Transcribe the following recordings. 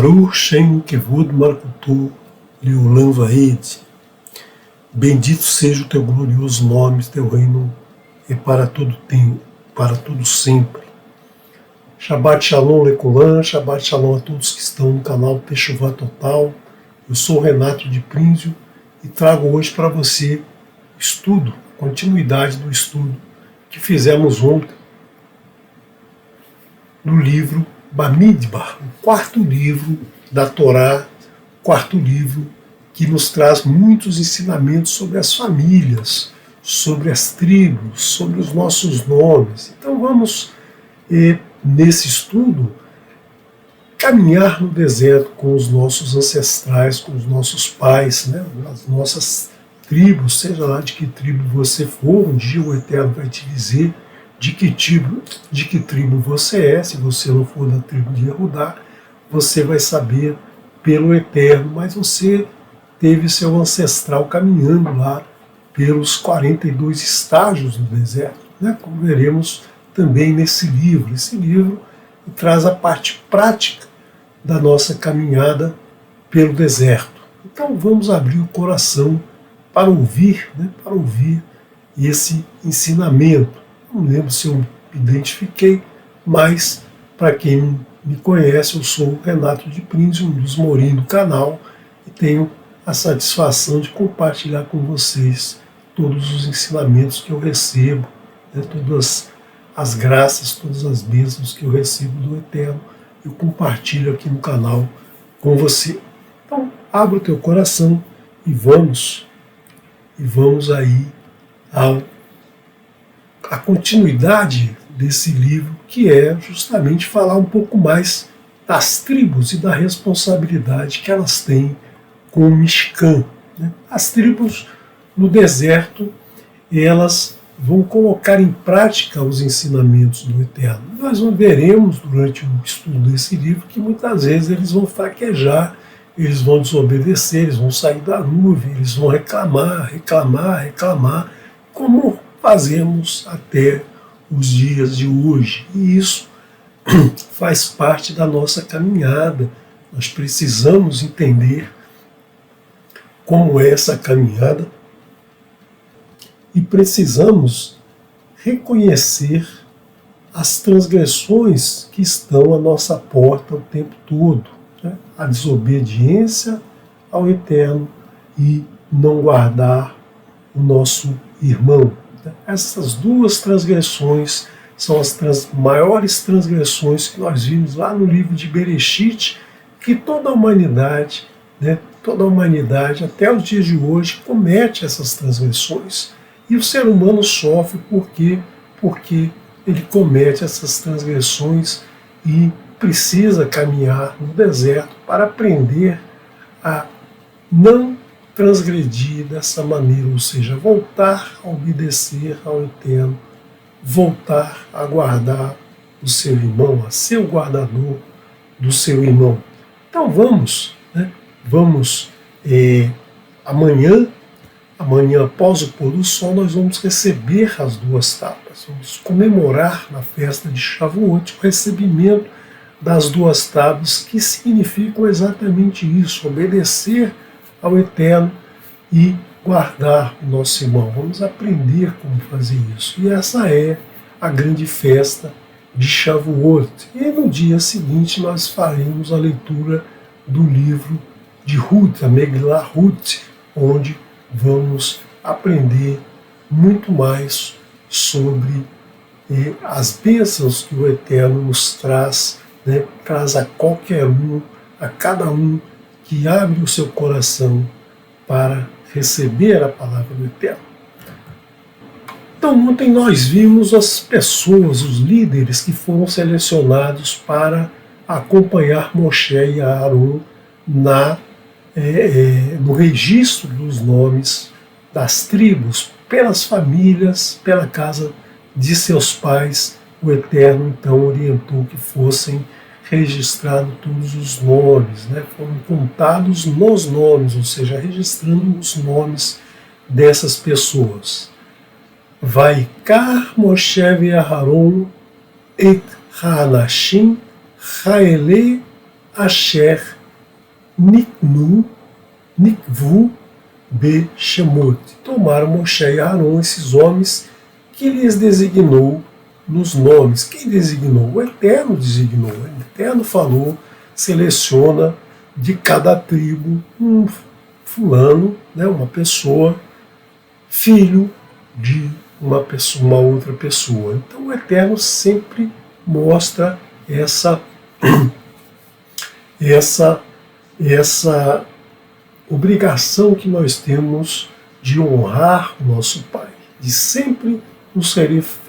Baruch Shem Kevod Malkuto Leolam Vaed. Bendito seja o teu glorioso nome, teu reino é para todo tempo, para todo sempre. Shabbat Shalom Lekulam, Shabbat Shalom a todos que estão no canal Teshuvah Total. Eu sou o Renato de Prínzio e trago hoje para você estudo, continuidade do estudo que fizemos ontem no livro Bamidbar, o quarto livro da Torá, quarto livro que nos traz muitos ensinamentos sobre as famílias, sobre as tribos, sobre os nossos nomes. Então vamos, nesse estudo, caminhar no deserto com os nossos ancestrais, com os nossos pais, né? As nossas tribos, seja lá de que tribo você for, um dia o Eterno vai te dizer de que tribo você é. Se você não for da tribo de Yehudá, você vai saber pelo Eterno, mas você teve seu ancestral caminhando lá pelos 42 estágios do deserto, né? Como veremos também nesse livro. Esse livro traz a parte prática da nossa caminhada pelo deserto. Então vamos abrir o coração para ouvir, né? Para ouvir esse ensinamento. Não lembro se eu me identifiquei, mas para quem me conhece, eu sou o Renato de Prínzio, um dos Morim do canal, e tenho a satisfação de compartilhar com vocês todos os ensinamentos que eu recebo, né, todas as graças, todas as bênçãos que eu recebo do Eterno, eu compartilho aqui no canal com você. Então, abra o teu coração e vamos aí a continuidade desse livro, que é justamente falar um pouco mais das tribos e da responsabilidade que elas têm com o Mishkan, né? As tribos no deserto, elas vão colocar em prática os ensinamentos do Eterno. Nós veremos durante o estudo desse livro que muitas vezes eles vão fraquejar, eles vão desobedecer, eles vão sair da nuvem, eles vão reclamar, como fazemos até os dias de hoje. E isso faz parte da nossa caminhada. Nós precisamos entender como é essa caminhada e precisamos reconhecer as transgressões que estão à nossa porta o tempo todo, né? A desobediência ao Eterno e não guardar o nosso irmão. Essas duas transgressões são as maiores transgressões que nós vimos lá no livro de Bereshit, que toda a humanidade, né, até os dias de hoje comete essas transgressões. E o ser humano sofre porque ele comete essas transgressões e precisa caminhar no deserto para aprender a não transgredir dessa maneira, ou seja, voltar a obedecer ao Eterno, voltar a guardar o seu irmão, a ser o guardador do seu irmão. Então vamos amanhã após o pôr do sol, nós vamos receber as duas tábuas, vamos comemorar na festa de Shavuot o recebimento das duas tábuas, que significam exatamente isso, obedecer ao Eterno e guardar o nosso irmão. Vamos aprender como fazer isso. E essa é a grande festa de Shavuot. E no dia seguinte nós faremos a leitura do livro de Ruth, a Megillah Ruth, onde vamos aprender muito mais sobre as bênçãos que o Eterno nos traz, né? Traz a qualquer um, a cada um que abre o seu coração para receber a palavra do Eterno. Então ontem nós vimos as pessoas, os líderes que foram selecionados para acompanhar Moshe e Aaron no registro dos nomes das tribos, pelas famílias, pela casa de seus pais. O Eterno então orientou que fossem registrados todos os nomes, né? Foram contados nos nomes, ou seja, registrando os nomes dessas pessoas. Vaikar Moshe ve Aharon et Haanashim Haele asher nikvu be-shemot. Tomaram Moshe e Arão, esses homens, que lhes designou nos nomes. Quem designou? O Eterno designou. O Eterno falou, seleciona de cada tribo um fulano, né, uma pessoa, filho de uma outra pessoa. Então o Eterno sempre mostra essa obrigação que nós temos de honrar o nosso Pai, de sempre nos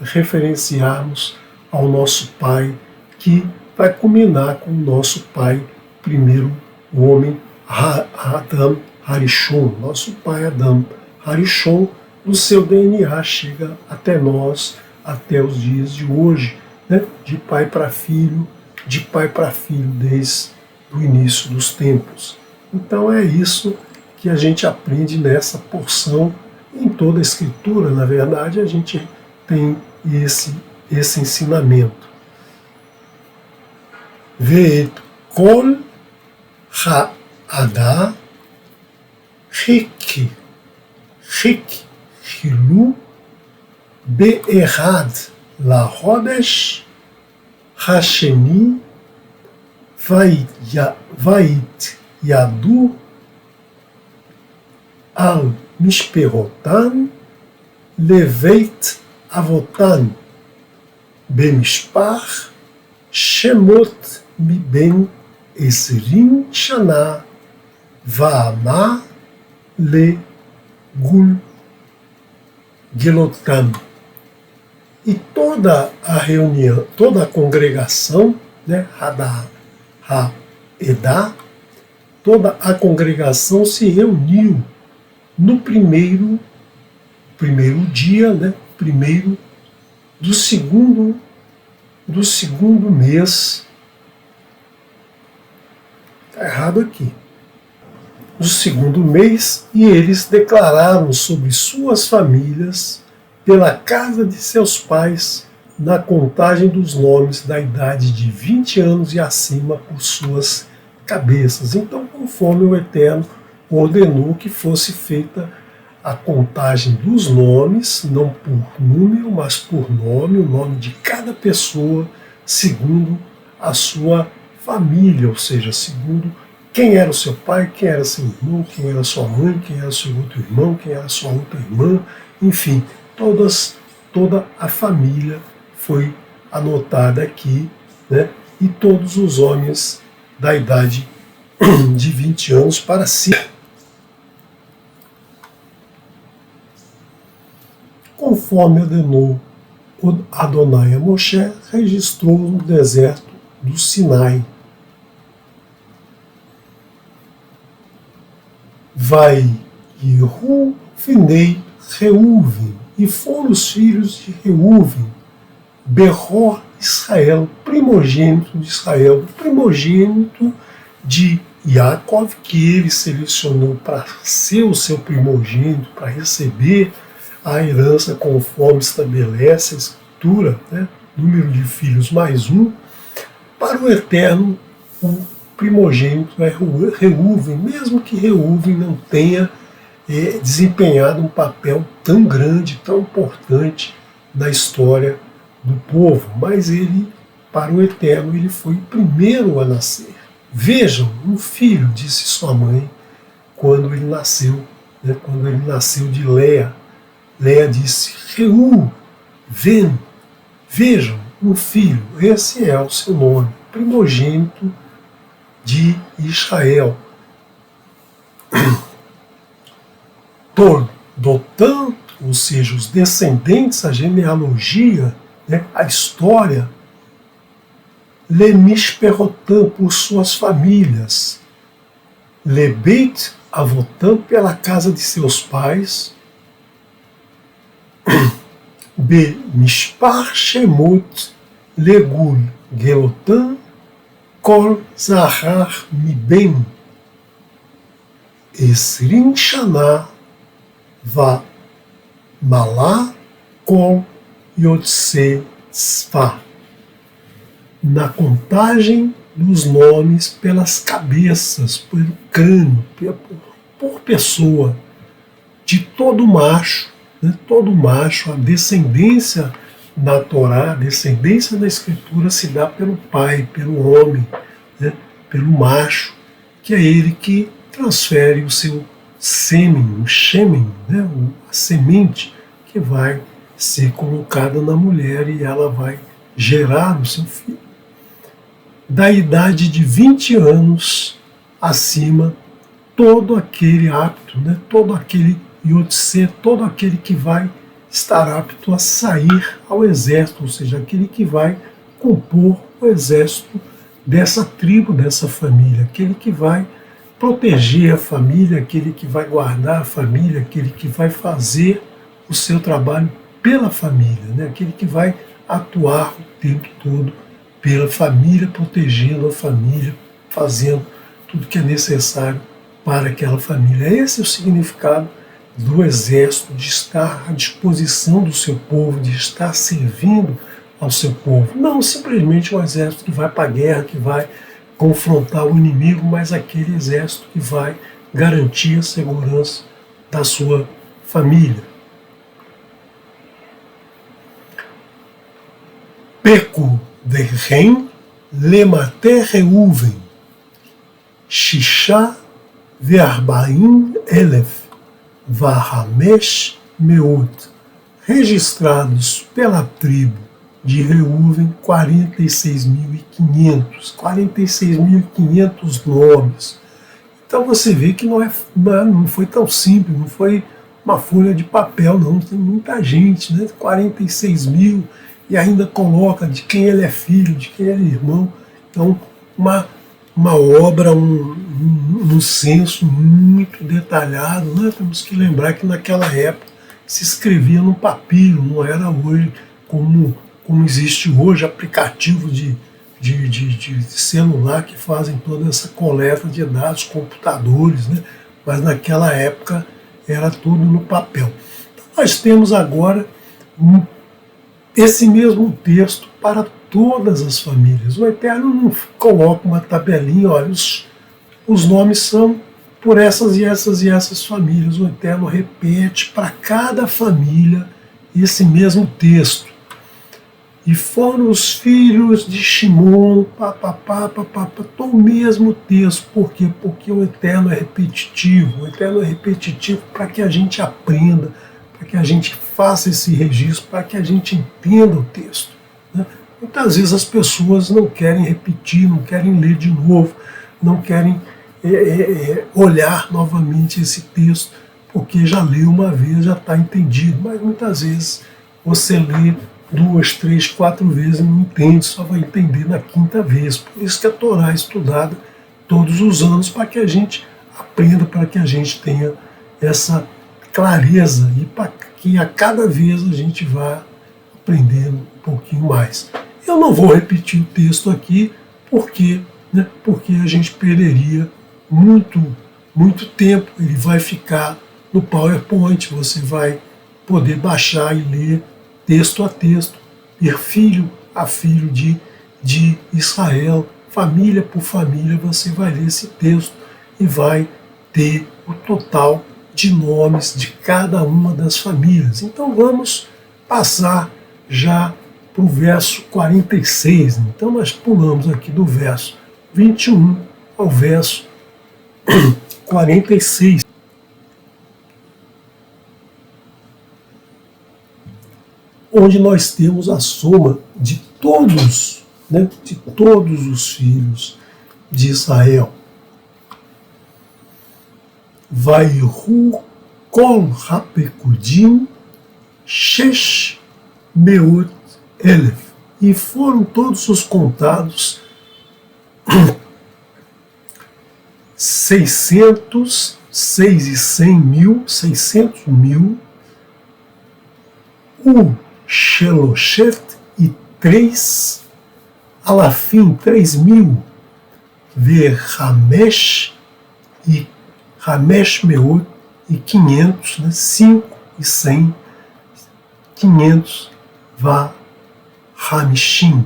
referenciarmos ao nosso Pai, que vai culminar com o nosso Pai, primeiro o homem Adam Harishon, nosso Pai Adam Harishon, no seu DNA chega até nós, até os dias de hoje, né? De pai para filho, desde o início dos tempos. Então é isso que a gente aprende nessa porção. Em toda a Escritura, na verdade, a gente tem esse ensinamento. Ve'et kol ha'ada hilu be'erad lahodesh hasheni vait yadu al mishperotan leveit avotan bemishpach shemot miben esrim shana va'ama le gul gelotam. E toda a reunião, toda a congregação, né, Ha'edah, toda a congregação se reuniu no primeiro dia, né, primeiro do segundo mês. Está errado aqui. Do segundo mês, e eles declararam sobre suas famílias, pela casa de seus pais, na contagem dos nomes da idade de 20 anos e acima por suas cabeças. Então, conforme o Eterno ordenou que fosse feita a contagem dos nomes, não por número, mas por nome, o nome de cada pessoa, segundo a sua família, ou seja, segundo quem era o seu pai, quem era seu irmão, quem era sua mãe, quem era seu outro irmão, quem era sua outra irmã, enfim, toda a família foi anotada aqui, né? E todos os homens da idade de 20 anos para cima. Conforme ordenou Adonai a Moshe, registrou no deserto do Sinai. Vai Yehu finei Reuven, e foram os filhos de Reuven, Beror Israel, primogênito de Israel, primogênito de Yaakov, que ele selecionou para ser o seu primogênito, para receber a herança conforme estabelece a Escritura, né? Número de filhos mais um. Para o Eterno, o primogênito é Reuven, mesmo que Reuven não tenha desempenhado um papel tão grande, tão importante na história do povo, mas ele, para o Eterno, ele foi o primeiro a nascer. Vejam, um filho, disse sua mãe, quando ele nasceu, né, quando ele nasceu de Léa. Léa disse, Reu, vem, vejam, um filho, esse é o seu nome, primogênito de Israel. Dotan, ou seja, os descendentes, a genealogia, né, a história, Lemishperotam, por suas famílias, Lebeit Avotam, pela casa de seus pais, Bemishpar Shemot Legul Gelotam Kol Zahar Miben Esrim Shana Va Malá Kol Yotse Tzfa. Na contagem dos nomes pelas cabeças, pelo crânio, por pessoa, de todo macho, né? Todo macho, a descendência da Torá, a descendência da Escritura se dá pelo pai, pelo homem, né? Pelo macho, que é ele que transfere o seu sêmen, o shemen, né? A semente que vai ser colocada na mulher e ela vai gerar o seu filho. Da idade de 20 anos acima, todo aquele apto, né? Todo aquele Yotse, todo aquele que vai estar apto a sair ao exército, ou seja, aquele que vai compor o exército dessa tribo, dessa família, aquele que vai proteger a família, aquele que vai guardar a família, aquele que vai fazer o seu trabalho pela família, né? Aquele que vai atuar o tempo todo pela família, protegendo a família, fazendo tudo que é necessário para aquela família. Esse é o significado do exército, de estar à disposição do seu povo, de estar servindo ao seu povo. Não simplesmente um exército que vai para a guerra, que vai confrontar o inimigo, mas aquele exército que vai garantir a segurança da sua família. Peco derren lemate reuven, shisha ve'arbaim elef, vahamesh meot, registrados pela tribo de Reuven 46.500, 46.500 nomes. Então você vê que não foi tão simples, não foi uma folha de papel, não, tem muita gente, né? 46 mil, e ainda coloca de quem ele é filho, de quem ele é irmão. Então, uma obra, um censo muito detalhado, né? Temos que lembrar que naquela época se escrevia no papiro, não era hoje como existe hoje aplicativo de celular que fazem toda essa coleta de dados, computadores, né? Mas naquela época era tudo no papel. Então nós temos agora esse mesmo texto para todas as famílias. O Eterno não coloca uma tabelinha, olha, os nomes são por essas e essas e essas famílias. O Eterno repete para cada família esse mesmo texto. E foram os filhos de Shimon, o mesmo texto. Por quê? Porque o Eterno é repetitivo. O Eterno é repetitivo para que a gente aprenda, para que a gente faça esse registro, para que a gente entenda o texto, né? Muitas vezes as pessoas não querem repetir, não querem ler de novo, não querem olhar novamente esse texto, porque já leu uma vez, já está entendido. Mas muitas vezes você lê 2, 3, 4 vezes e não entende, só vai entender na quinta vez. Por isso que a Torá é estudada todos os anos, para que a gente aprenda, para que a gente tenha essa clareza e para que a cada vez a gente vá aprendendo um pouquinho mais. Eu não vou repetir o texto aqui, porque a gente perderia muito tempo. Ele vai ficar no PowerPoint, você vai poder baixar e ler texto a texto, ir filho a filho de Israel, família por família, você vai ler esse texto e vai ter o total de nomes de cada uma das famílias. Então vamos passar já para o verso 46. Então nós pulamos aqui do verso 21 ao verso 46. Onde nós temos a soma de todos, né, de todos os filhos de Israel. Vaihu kol hapekudim shesh meot elef. E foram todos os contados 600 mil, o Sheloshet e 3 alafim, 3.000, Hamesh e Hamesh Meot e 500, né, 5 e 100, 500 Va Hamishim,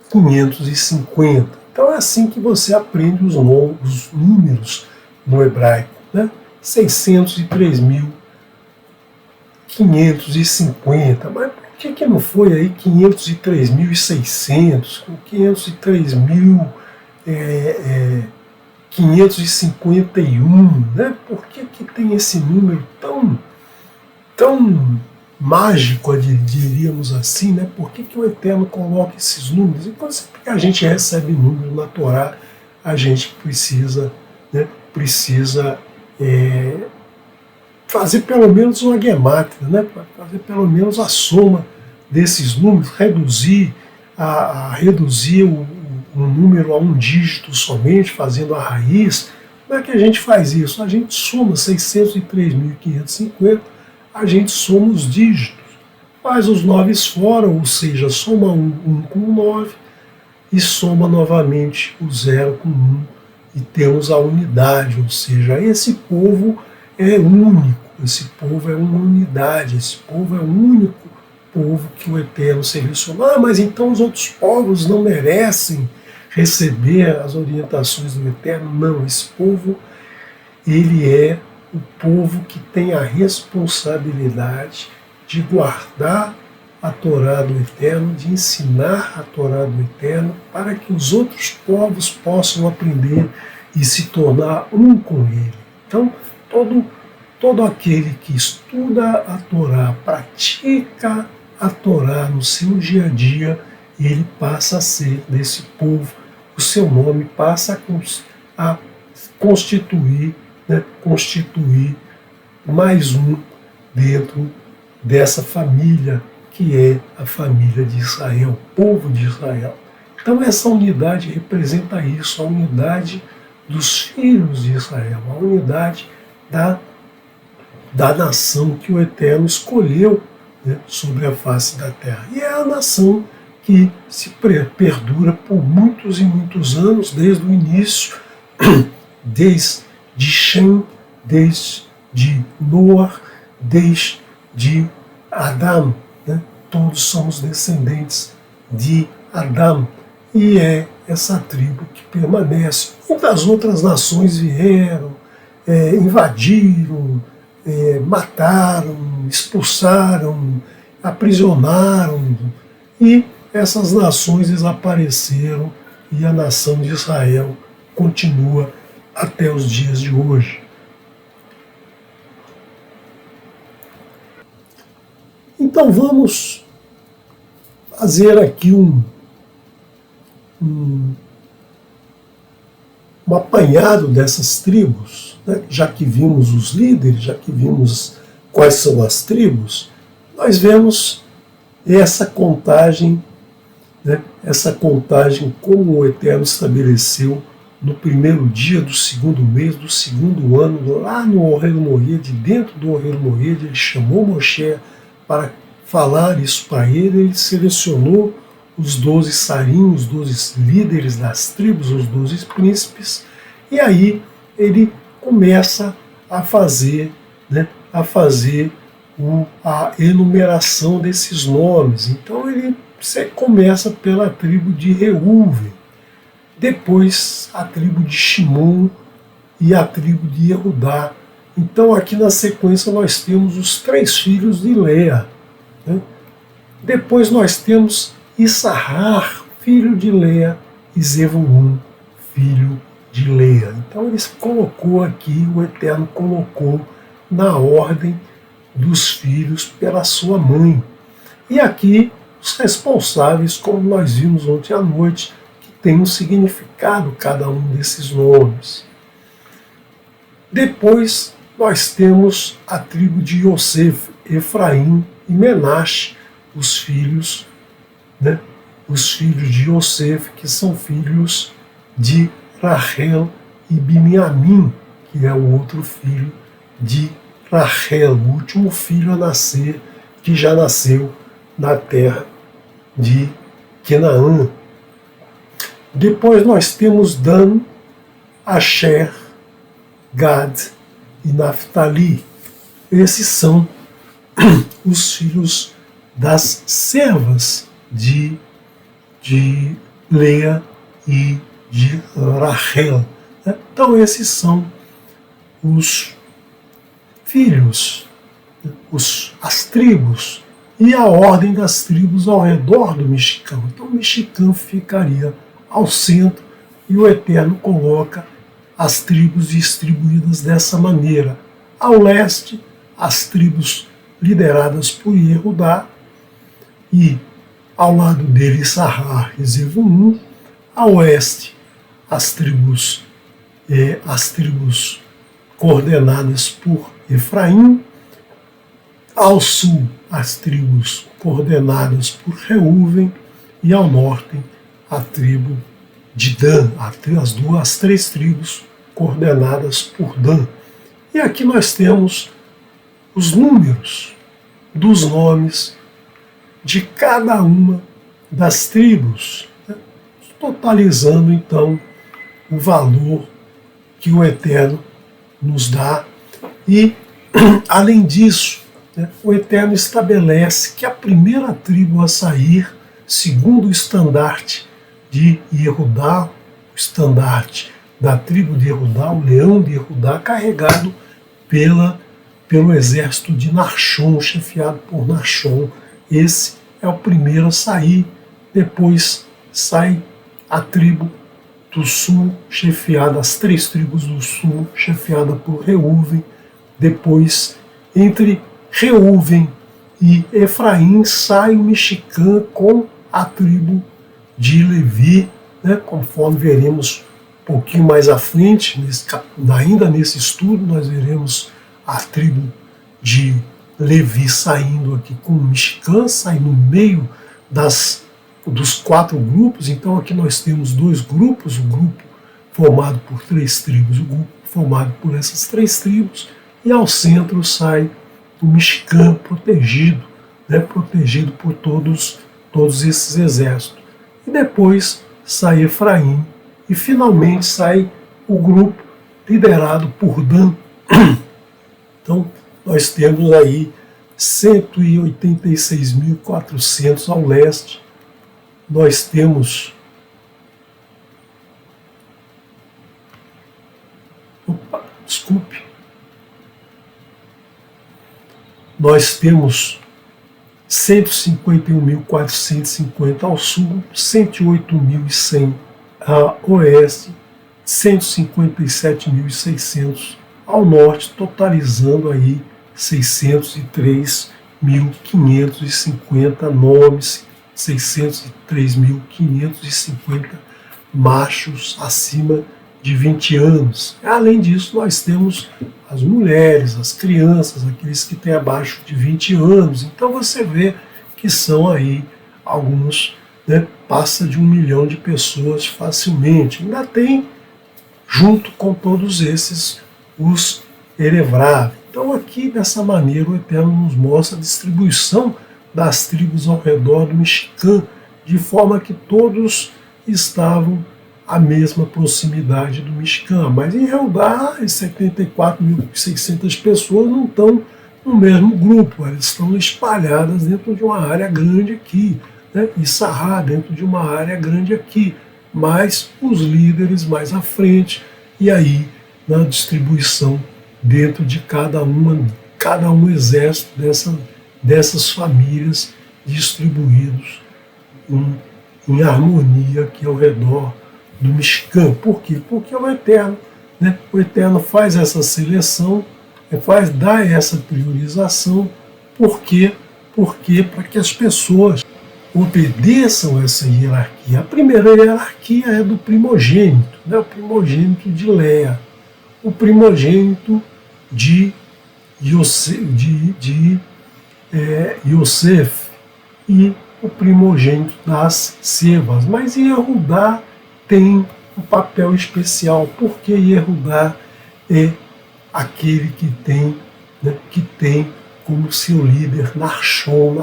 550. Então é assim que você aprende os números no hebraico, né? 603.550, mas por que não foi aí 503.600, com 503.551, né? Por que tem esse número tão mágico, diríamos assim, né? Por que o Eterno coloca esses números? E quando a gente recebe número na Torá, a gente precisa, né, fazer pelo menos uma gemátria, né? Fazer pelo menos a soma desses números, reduzir o número a um dígito somente, fazendo a raiz. Como é que a gente faz isso? A gente soma 603.550, a gente soma os dígitos, faz os 9 fora, ou seja, soma 1 com 9 e soma novamente o 0 com 1 e temos a unidade, ou seja, esse povo é único, esse povo é uma unidade, esse povo é o único povo que o Eterno selecionou. Ah, mas então os outros povos não merecem receber as orientações do Eterno? Não, esse povo, ele é o povo que tem a responsabilidade de guardar a Torá do Eterno, de ensinar a Torá do Eterno, para que os outros povos possam aprender e se tornar um com ele. Então, todo aquele que estuda a Torá, pratica a Torá no seu dia a dia, ele passa a ser desse povo, o seu nome passa a constituir mais um dentro dessa família que é a família de Israel, o povo de Israel. Então essa unidade representa isso, a unidade dos filhos de Israel, a unidade da nação que o Eterno escolheu, né, sobre a face da terra. E é a nação que se perdura por muitos e muitos anos, desde o início, desde Shem, desde Noar, desde Adão, né? Todos somos descendentes de Adão, e é essa tribo que permanece. Muitas outras nações vieram, invadiram, mataram, expulsaram, aprisionaram, e essas nações desapareceram, e a nação de Israel continua até os dias de hoje. Então vamos fazer aqui um apanhado dessas tribos, né? Já que vimos os líderes, já que vimos quais são as tribos, nós vemos essa contagem, né? Essa contagem como o Eterno estabeleceu no primeiro dia do segundo mês do segundo ano, lá no Ohel Moed, dentro do Ohel Moed, ele chamou Moshe para falar isso para ele selecionou os 12 sarim, os 12 líderes das tribos, os 12 príncipes, e aí ele começa a fazer, né, a enumeração desses nomes. Então ele começa pela tribo de Reuven, depois a tribo de Shimon e a tribo de Yehudá. Então aqui na sequência nós temos os 3 filhos de Leia, né? Depois nós temos Issachar, filho de Leia, e Zevulun, filho de Leia. Então ele colocou aqui, o Eterno colocou na ordem dos filhos pela sua mãe. E aqui os responsáveis, como nós vimos ontem à noite, que tem um significado cada um desses nomes. Depois nós temos a tribo de Yosef, Efraim e Menashe, os filhos, né, os filhos de Yosef, que são filhos de Rachel e Binyamin, que é o outro filho de Rachel, o último filho a nascer, que já nasceu na terra de Canaã. Depois nós temos Dan, Asher, Gad e Naphtali. Esses são os filhos das servas de Leia e de Rachel. Né? Então esses são os filhos, as tribos e a ordem das tribos ao redor do mexicano. Então o mexicano ficaria ao centro e o Eterno coloca as tribos distribuídas dessa maneira. Ao leste, as tribos lideradas por Yehudá e ao lado dele Issachar e Zevulun. A oeste, as tribos coordenadas por Efraim. Ao sul, as tribos coordenadas por Reuven. E ao norte, a tribo de Dan, as três tribos coordenadas por Dan. E aqui nós temos os números dos nomes de cada uma das tribos, né? Totalizando então o valor que o Eterno nos dá. E, além disso, né, o Eterno estabelece que a primeira tribo a sair, segundo o estandarte de Yehudá, o estandarte da tribo de Yehudá, o leão de Yehudá, carregado pelo exército de Nachshon, chefiado por Nachshon. Esse é o primeiro a sair. Depois sai a tribo do sul, chefiada, as três tribos do sul, chefiada por Reuven. Depois, entre Reuven e Efraim, sai o Mexicã com a tribo de Levi, né, conforme veremos um pouquinho mais à frente, ainda nesse estudo, nós veremos a tribo de Levi saindo aqui com o Mexicã, sai no meio dos quatro grupos. Então aqui nós temos dois grupos, o grupo formado por três tribos, o grupo formado por essas três tribos, e ao centro sai o Mexicã protegido, né, protegido por todos esses exércitos. E depois sai Efraim, e finalmente sai o grupo liderado por Dan. Então, nós temos aí 186.400 ao leste. Nós temos Nós temos 151.450 ao sul, 108.100 a oeste, 157.600 ao norte, totalizando aí 603.550 nomes, 603.550 machos acima de 20 anos. Além disso, nós temos as mulheres, as crianças, aqueles que têm abaixo de 20 anos. Então você vê que são aí alguns, né, passa de 1 milhão de pessoas facilmente. Ainda tem, junto com todos esses, os Erevrav. Então aqui, dessa maneira, o Eterno nos mostra a distribuição das tribos ao redor do Mexicã, de forma que todos estavam à mesma proximidade do Mexicã. Mas em Eudá, as 74.600 pessoas não estão no mesmo grupo, elas estão espalhadas dentro de uma área grande aqui, né? E Sarrá dentro de uma área grande aqui, mas os líderes mais à frente, e aí na distribuição dentro de cada um exército dessas famílias distribuídos em harmonia aqui ao redor do Mexicã. Por quê? Porque o Eterno, né? O Eterno faz essa seleção, dá essa priorização. Por quê? Porque para que as pessoas obedeçam essa hierarquia. A primeira hierarquia é do primogênito, né? O primogênito de Léa, o primogênito de Yosef e o primogênito das Sevas. Mas Yehudá tem um papel especial, porque Yehudá é aquele que tem como seu líder Nachshon,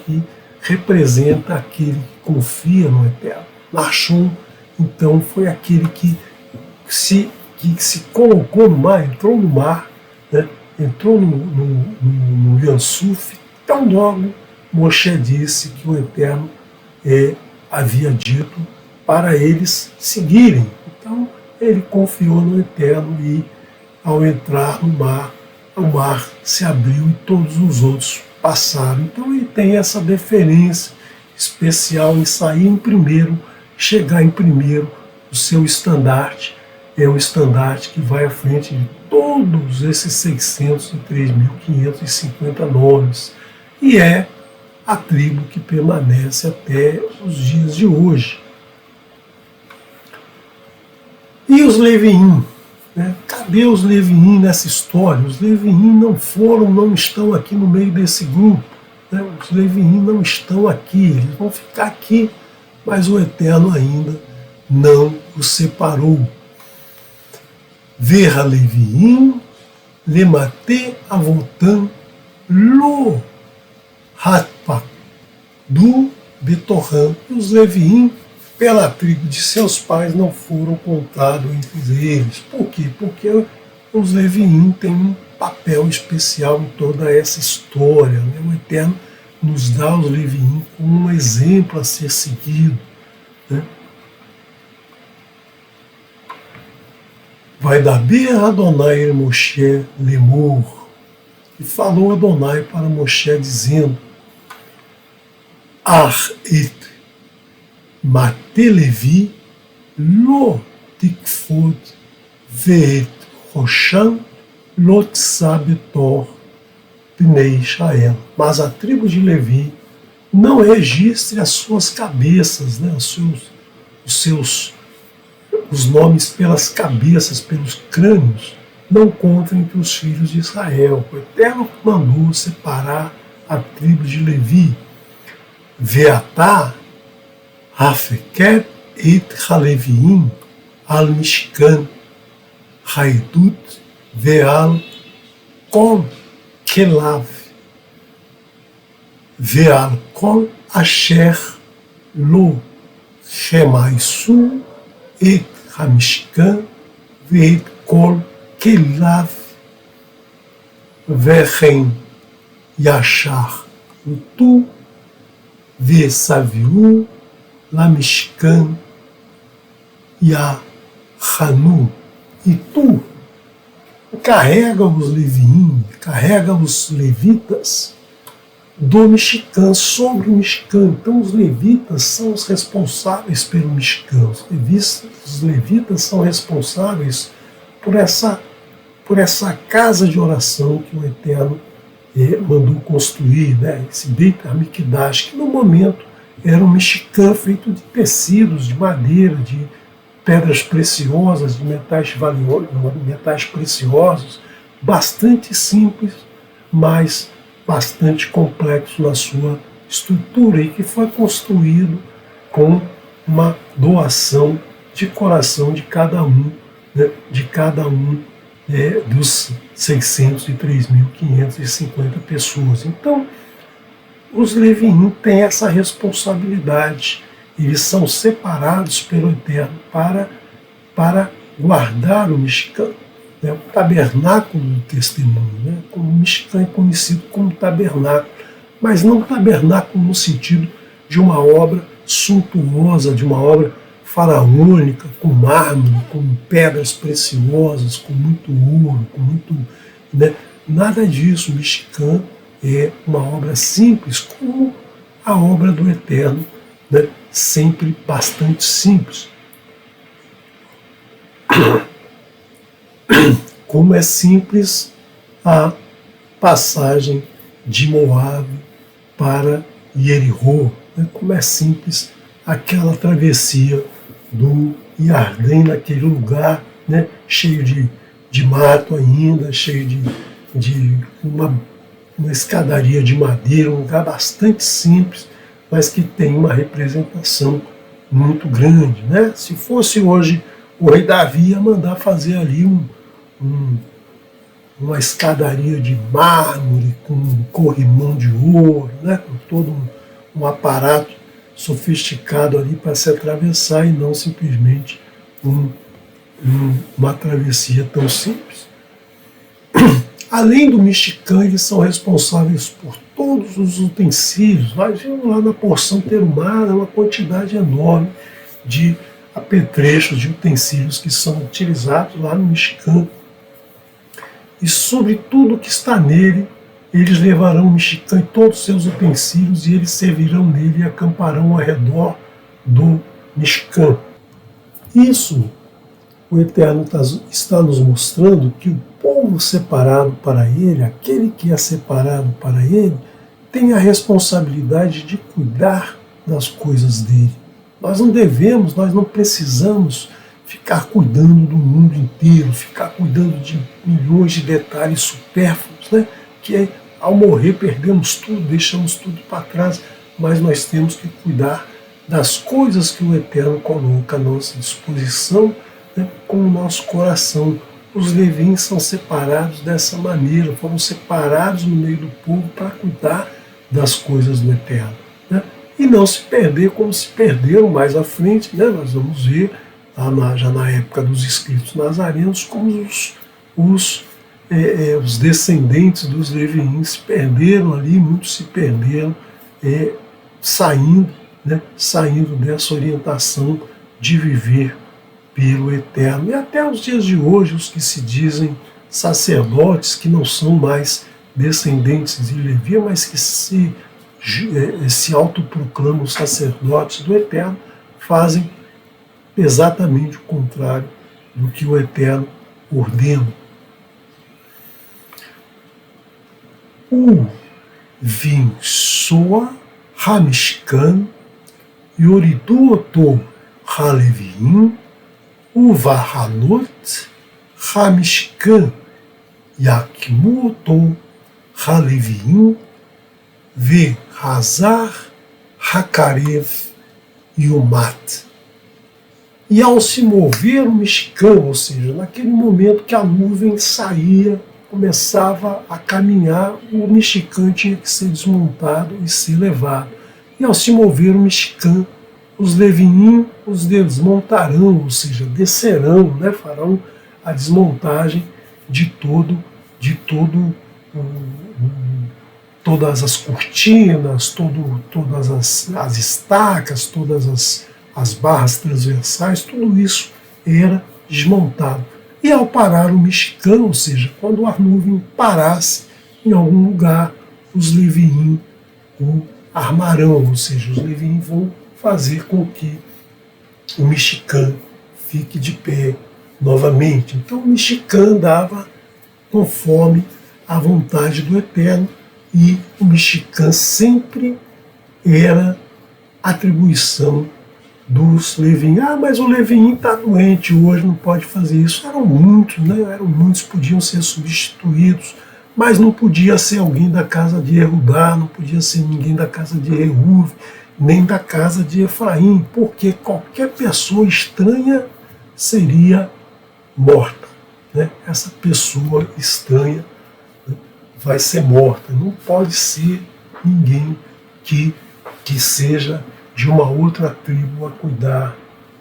que representa aquele que confia no Eterno. Nachshon, então, foi aquele que se colocou no mar, entrou no mar, né? Entrou no Yansuf. Então logo Moshe disse que o Eterno havia dito para eles seguirem. Então ele confiou no Eterno e, ao entrar no mar, o mar se abriu e todos os outros passaram. Então ele tem essa deferência especial em sair em primeiro, chegar em primeiro. O seu estandarte é um estandarte que vai à frente de todos esses 603.550 nomes, e é a tribo que permanece até os dias de hoje. E os Leviim? Né? Cadê os Leviim nessa história? Os Leviim não estão aqui no meio desse grupo. Né? Os Leviim não estão aqui, eles vão ficar aqui, mas o Eterno ainda não os separou. Verra Leviim, Lemate Avotam, Lo Hatpa, do Betorram. Os Leviim, pela tribo de seus pais, não foram contados entre eles. Por quê? Porque os Leviim têm um papel especial em toda essa história. Né? O Eterno nos dá os Leviim como um exemplo a ser seguido. Né? Vai dar ber Adonai el Moshe lemor. E falou Adonai para Moshe dizendo: Ar et mate Levi lo tikfod ve'et rosham lo tsabetor pnei Israel. Mas a tribo de Levi não registre as suas cabeças, né, os nomes pelas cabeças, pelos crânios, não conta entre os filhos de Israel. O Eterno mandou separar a tribo de Levi. Veatá, Hafeket et Haleviim, al Mishkan, Haidut, Veal, Kol Kelav, Veal Kol Asher, Lo, Shemaisu, et Hamishkan, Veet Kol Kelav, Vechen Yashar, Utu, Vesaviu, Lamishkan, Yahanu. E tu carrega os Leviim, carrega os levitas do Mishkan, sobre o Mishkan. Então os levitas são os responsáveis pelo Mishkan. Os levitas são responsáveis por essa casa de oração que o Eterno mandou construir, né? Esse Beit HaMikdash, que no momento era um Mishkan feito de tecidos, de madeira, de pedras preciosas, de metais valiosos, metais preciosos, bastante simples, mas bastante complexo na sua estrutura, e que foi construído com uma doação de coração de cada um, né, dos 603.550 pessoas. Então, os Leviim têm essa responsabilidade. Eles são separados pelo Eterno para guardar o Mishkan, né, o tabernáculo do testemunho. Né? O Mishkan é conhecido como tabernáculo, mas não tabernáculo no sentido de uma obra suntuosa, de uma obra faraônica, com mármore, com pedras preciosas, com muito ouro, com muito... Né? Nada disso. O Mishkan é uma obra simples, como a obra do Eterno, né? Sempre bastante simples. Como é simples a passagem de Moabe para Jericó, né? Como é simples aquela travessia do Iardém, naquele lugar, né? Cheio de mato ainda, cheio de uma escadaria de madeira, um lugar bastante simples, mas que tem uma representação muito grande. Né? Se fosse hoje, o rei Davi ia mandar fazer ali uma escadaria de mármore, com um corrimão de ouro, né? Com todo um aparato sofisticado ali para se atravessar, e não simplesmente uma travessia tão simples. Além do Mishkan, eles são responsáveis por todos os utensílios. Nós vimos lá na porção terumá uma quantidade enorme de apetrechos, de utensílios que são utilizados lá no Mexicã. E sobre tudo que está nele, eles levarão o Mexicã e todos os seus utensílios, e eles servirão nele e acamparão ao redor do Mexicã. Isso, o Eterno está nos mostrando que o povo separado para ele, aquele que é separado para ele, tem a responsabilidade de cuidar das coisas dele. Nós não devemos, nós não precisamos ficar cuidando do mundo inteiro, ficar cuidando de milhões de detalhes supérfluos, né? Que ao morrer perdemos tudo, deixamos tudo para trás, mas nós temos que cuidar das coisas que o Eterno coloca à nossa disposição, né, com o nosso coração. Os levins são separados dessa maneira, foram separados no meio do povo para cuidar das coisas do Eterno, né? E não se perder como se perderam mais à frente, né? Nós vamos ver já na época dos escritos nazarenos como os descendentes dos leviins se perderam ali, muitos se perderam saindo dessa orientação de viver pelo Eterno. E até os dias de hoje, os que se dizem sacerdotes, que não são mais descendentes de Levi, mas que se autoproclamam sacerdotes do Eterno, fazem exatamente o contrário do que o Eterno ordena. O Vinsoa Hamishkan Yoriduoto Halevim Uvahanot Hamishkan Yakmuoto Halevim Ve Hazar Hakarev Yumat. E ao se mover o Mexicã, ou seja, naquele momento que a nuvem saía, começava a caminhar, o Mexicã tinha que ser desmontado e ser levado. E ao se mover o Mexicã, os levinim os desmontarão, ou seja, descerão, né, farão a desmontagem de todas as cortinas, todas as estacas, todas as barras transversais, tudo isso era desmontado. E ao parar o Mexicã, ou seja, quando a nuvem parasse em algum lugar, os leviim o armarão, ou seja, os leviim vão fazer com que o Mexicã fique de pé novamente. Então o Mexicã andava conforme a vontade do Eterno, e o Mexicã sempre era atribuição dos leviim. Mas o leviim está doente hoje, não pode fazer isso. Eram muitos, né? Eram muitos, podiam ser substituídos, mas não podia ser alguém da casa de Erudá, não podia ser ninguém da casa de Reuve, nem da casa de Efraim, porque qualquer pessoa estranha seria morta, né? Essa pessoa estranha, né, vai ser morta. Não pode ser ninguém que seja de uma outra tribo a cuidar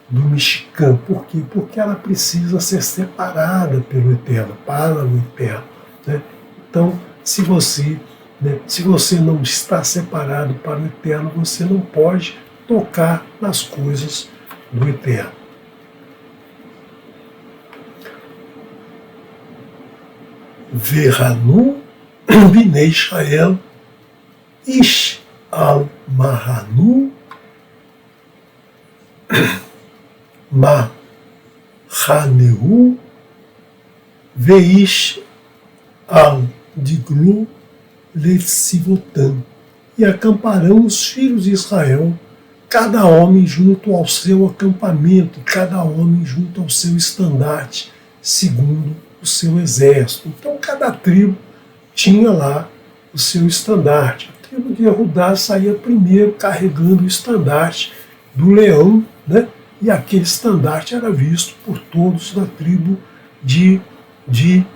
do Mexicã. Por quê? Porque ela precisa ser separada pelo Eterno, para o Eterno, né? Então, se você não está separado para o Eterno, você não pode tocar nas coisas do Eterno. Verhanu Bnei Israel Ish al Mahanu Mahaneu Veish al Diglu Letsivotan. E acamparão os filhos de Israel, cada homem junto ao seu acampamento, cada homem junto ao seu estandarte, segundo o seu exército. Então cada tribo tinha lá o seu estandarte. A tribo de Yehudá saía primeiro carregando o estandarte do leão, né? E aquele estandarte era visto por todos da tribo de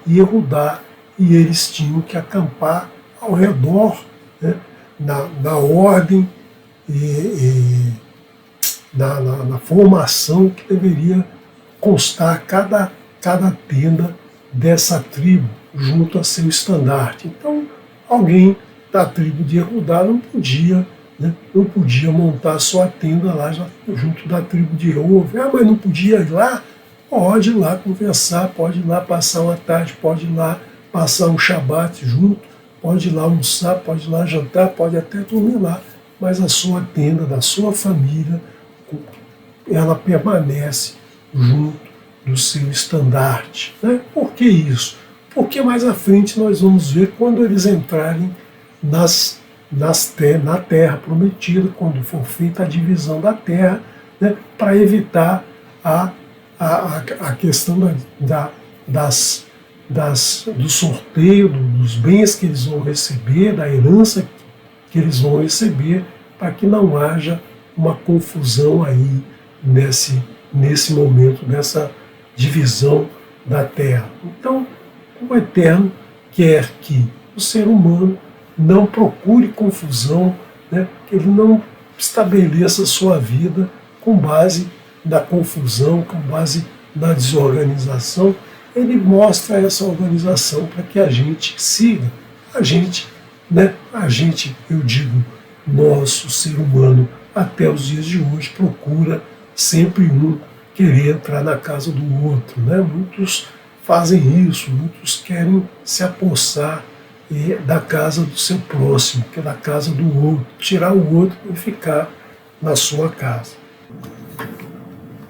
Yehudá, e eles tinham que acampar ao redor, né? na ordem na formação que deveria constar cada tenda dessa tribo junto a seu estandarte. Então, alguém da tribo de Yehudá não podia né? Não podia montar sua tenda lá junto da tribo de Reuven. Mas não podia ir lá? Pode ir lá conversar, pode ir lá passar uma tarde, pode ir lá passar um Shabat junto, pode ir lá almoçar, pode ir lá jantar, pode até dormir lá, mas a sua tenda, da sua família, ela permanece junto do seu estandarte. Né? Por que isso? Porque mais à frente nós vamos ver quando eles entrarem na terra prometida, quando for feita a divisão da terra, né, para evitar a questão do sorteio, dos bens que eles vão receber, da herança que eles vão receber, para que não haja uma confusão aí nesse momento, dessa divisão da terra. Então, o Eterno quer que o ser humano não procure confusão, né, que ele não estabeleça sua vida com base na confusão, com base na desorganização. Ele mostra essa organização para que a gente siga. A gente, eu digo, nosso ser humano, até os dias de hoje, procura sempre querer entrar na casa do outro. Né? Muitos fazem isso, muitos querem se apossar da casa do seu próximo, que é da casa do outro, tirar o outro e ficar na sua casa.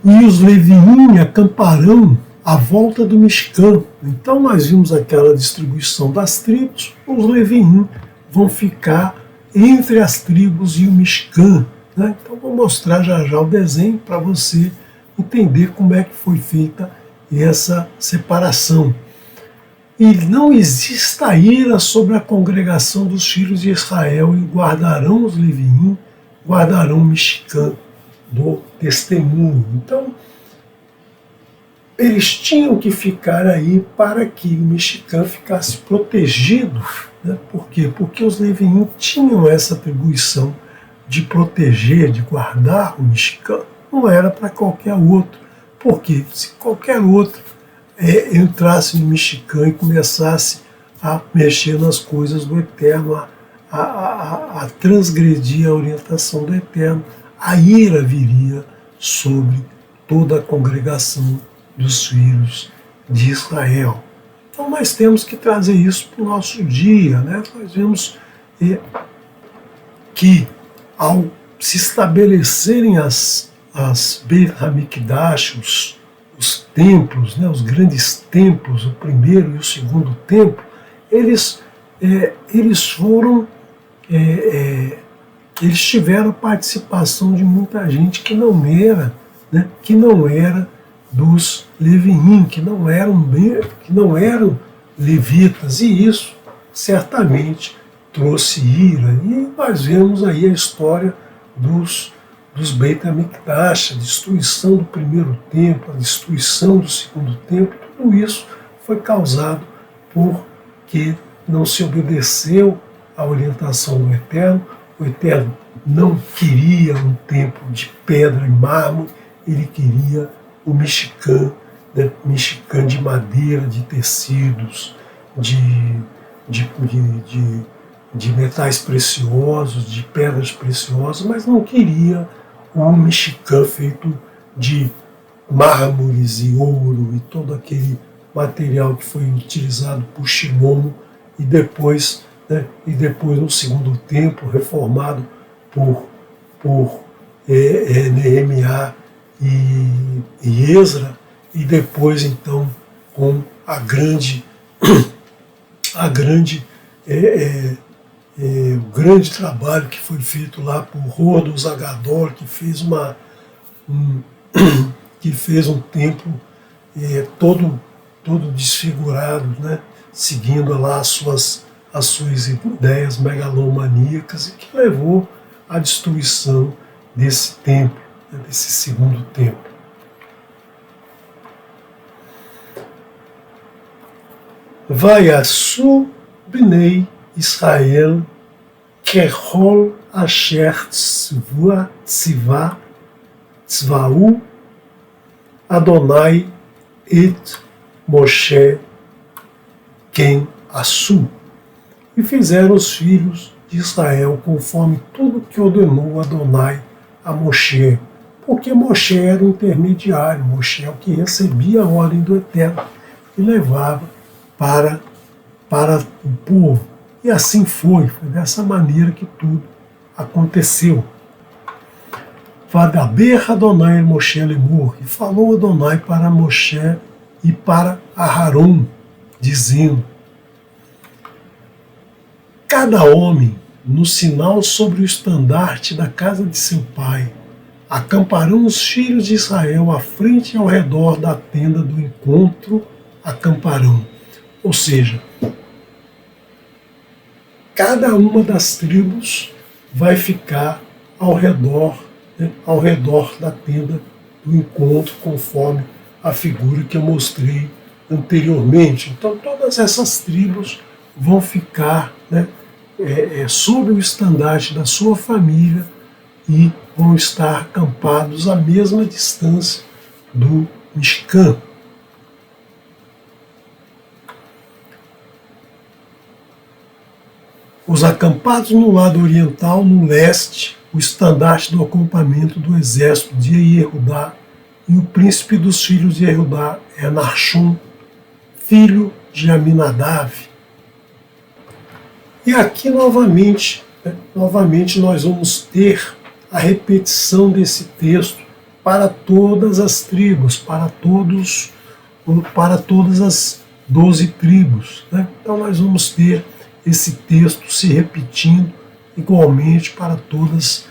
E os Leviim acamparão à volta do Mishkan. Então nós vimos aquela distribuição das tribos, os Leviim vão ficar entre as tribos e o Mishkan. Né? Então vou mostrar já o desenho para você entender como é que foi feita essa separação. E não exista ira sobre a congregação dos filhos de Israel, e guardarão os Leviim, guardarão o Mishkan do testemunho. Então, eles tinham que ficar aí para que o Mishkan ficasse protegido. Né? Por quê? Porque os Leviim tinham essa atribuição de proteger, de guardar o Mishkan. Não era para qualquer outro. Porque se qualquer outro entrasse no Mishkan e começasse a mexer nas coisas do Eterno, a transgredir a orientação do Eterno, a ira viria sobre toda a congregação dos filhos de Israel. Então nós temos que trazer isso para o nosso dia. Né? Nós vemos que ao se estabelecerem as Beit HaMikdash, os templos, né, os grandes templos, o primeiro e o segundo templo, eles tiveram participação de muita gente que não era dos Leviim, que não eram levitas, e isso certamente trouxe ira. E nós vemos aí a história dos Beit HaMikdash, a destruição do primeiro templo, a destruição do segundo templo. Tudo isso foi causado porque não se obedeceu à orientação do Eterno. O Eterno não queria um templo de pedra e mármore, ele queria o Mishkan, né? Mishkan de madeira, de tecidos, de metais preciosos, de pedras preciosas, mas não queria um Mishkan feito de mármores e ouro e todo aquele material que foi utilizado por Shimon e depois no segundo templo reformado por Neemiá e Ezra, e depois então com o grande trabalho que foi feito lá por Rodo Zagadol, que fez um templo todo desfigurado, né, seguindo lá as suas ideias megalomaníacas, e que levou à destruição desse templo, né, desse segundo templo. Vayasu bnei Israel kechol asher tzvau Adonai et Moshe ken asu. E fizeram os filhos de de Israel, conforme tudo que ordenou Adonai a Moshe, porque Moshe era o intermediário, Moshe é o que recebia a ordem do Eterno e levava para o povo. E assim foi dessa maneira que tudo aconteceu. Vadaber Adonai Moshe lemur, e falou Adonai para Moshe e para Aharon, dizendo: cada homem, no sinal sobre o estandarte da casa de seu pai, acamparão os filhos de Israel à frente e ao redor da tenda do encontro, acamparão. Ou seja, cada uma das tribos vai ficar ao redor da tenda do encontro, conforme a figura que eu mostrei anteriormente. Então todas essas tribos vão ficar sob o estandarte da sua família e vão estar acampados à mesma distância do Mishkan. Os acampados no lado oriental, no leste, o estandarte do acampamento do exército de Yehudá, e o príncipe dos filhos de Yehudá é Narshon, filho de Aminadav. E aqui novamente nós vamos ter a repetição desse texto para todas as tribos, para todas as 12 tribos. Então nós vamos ter esse texto se repetindo igualmente para todas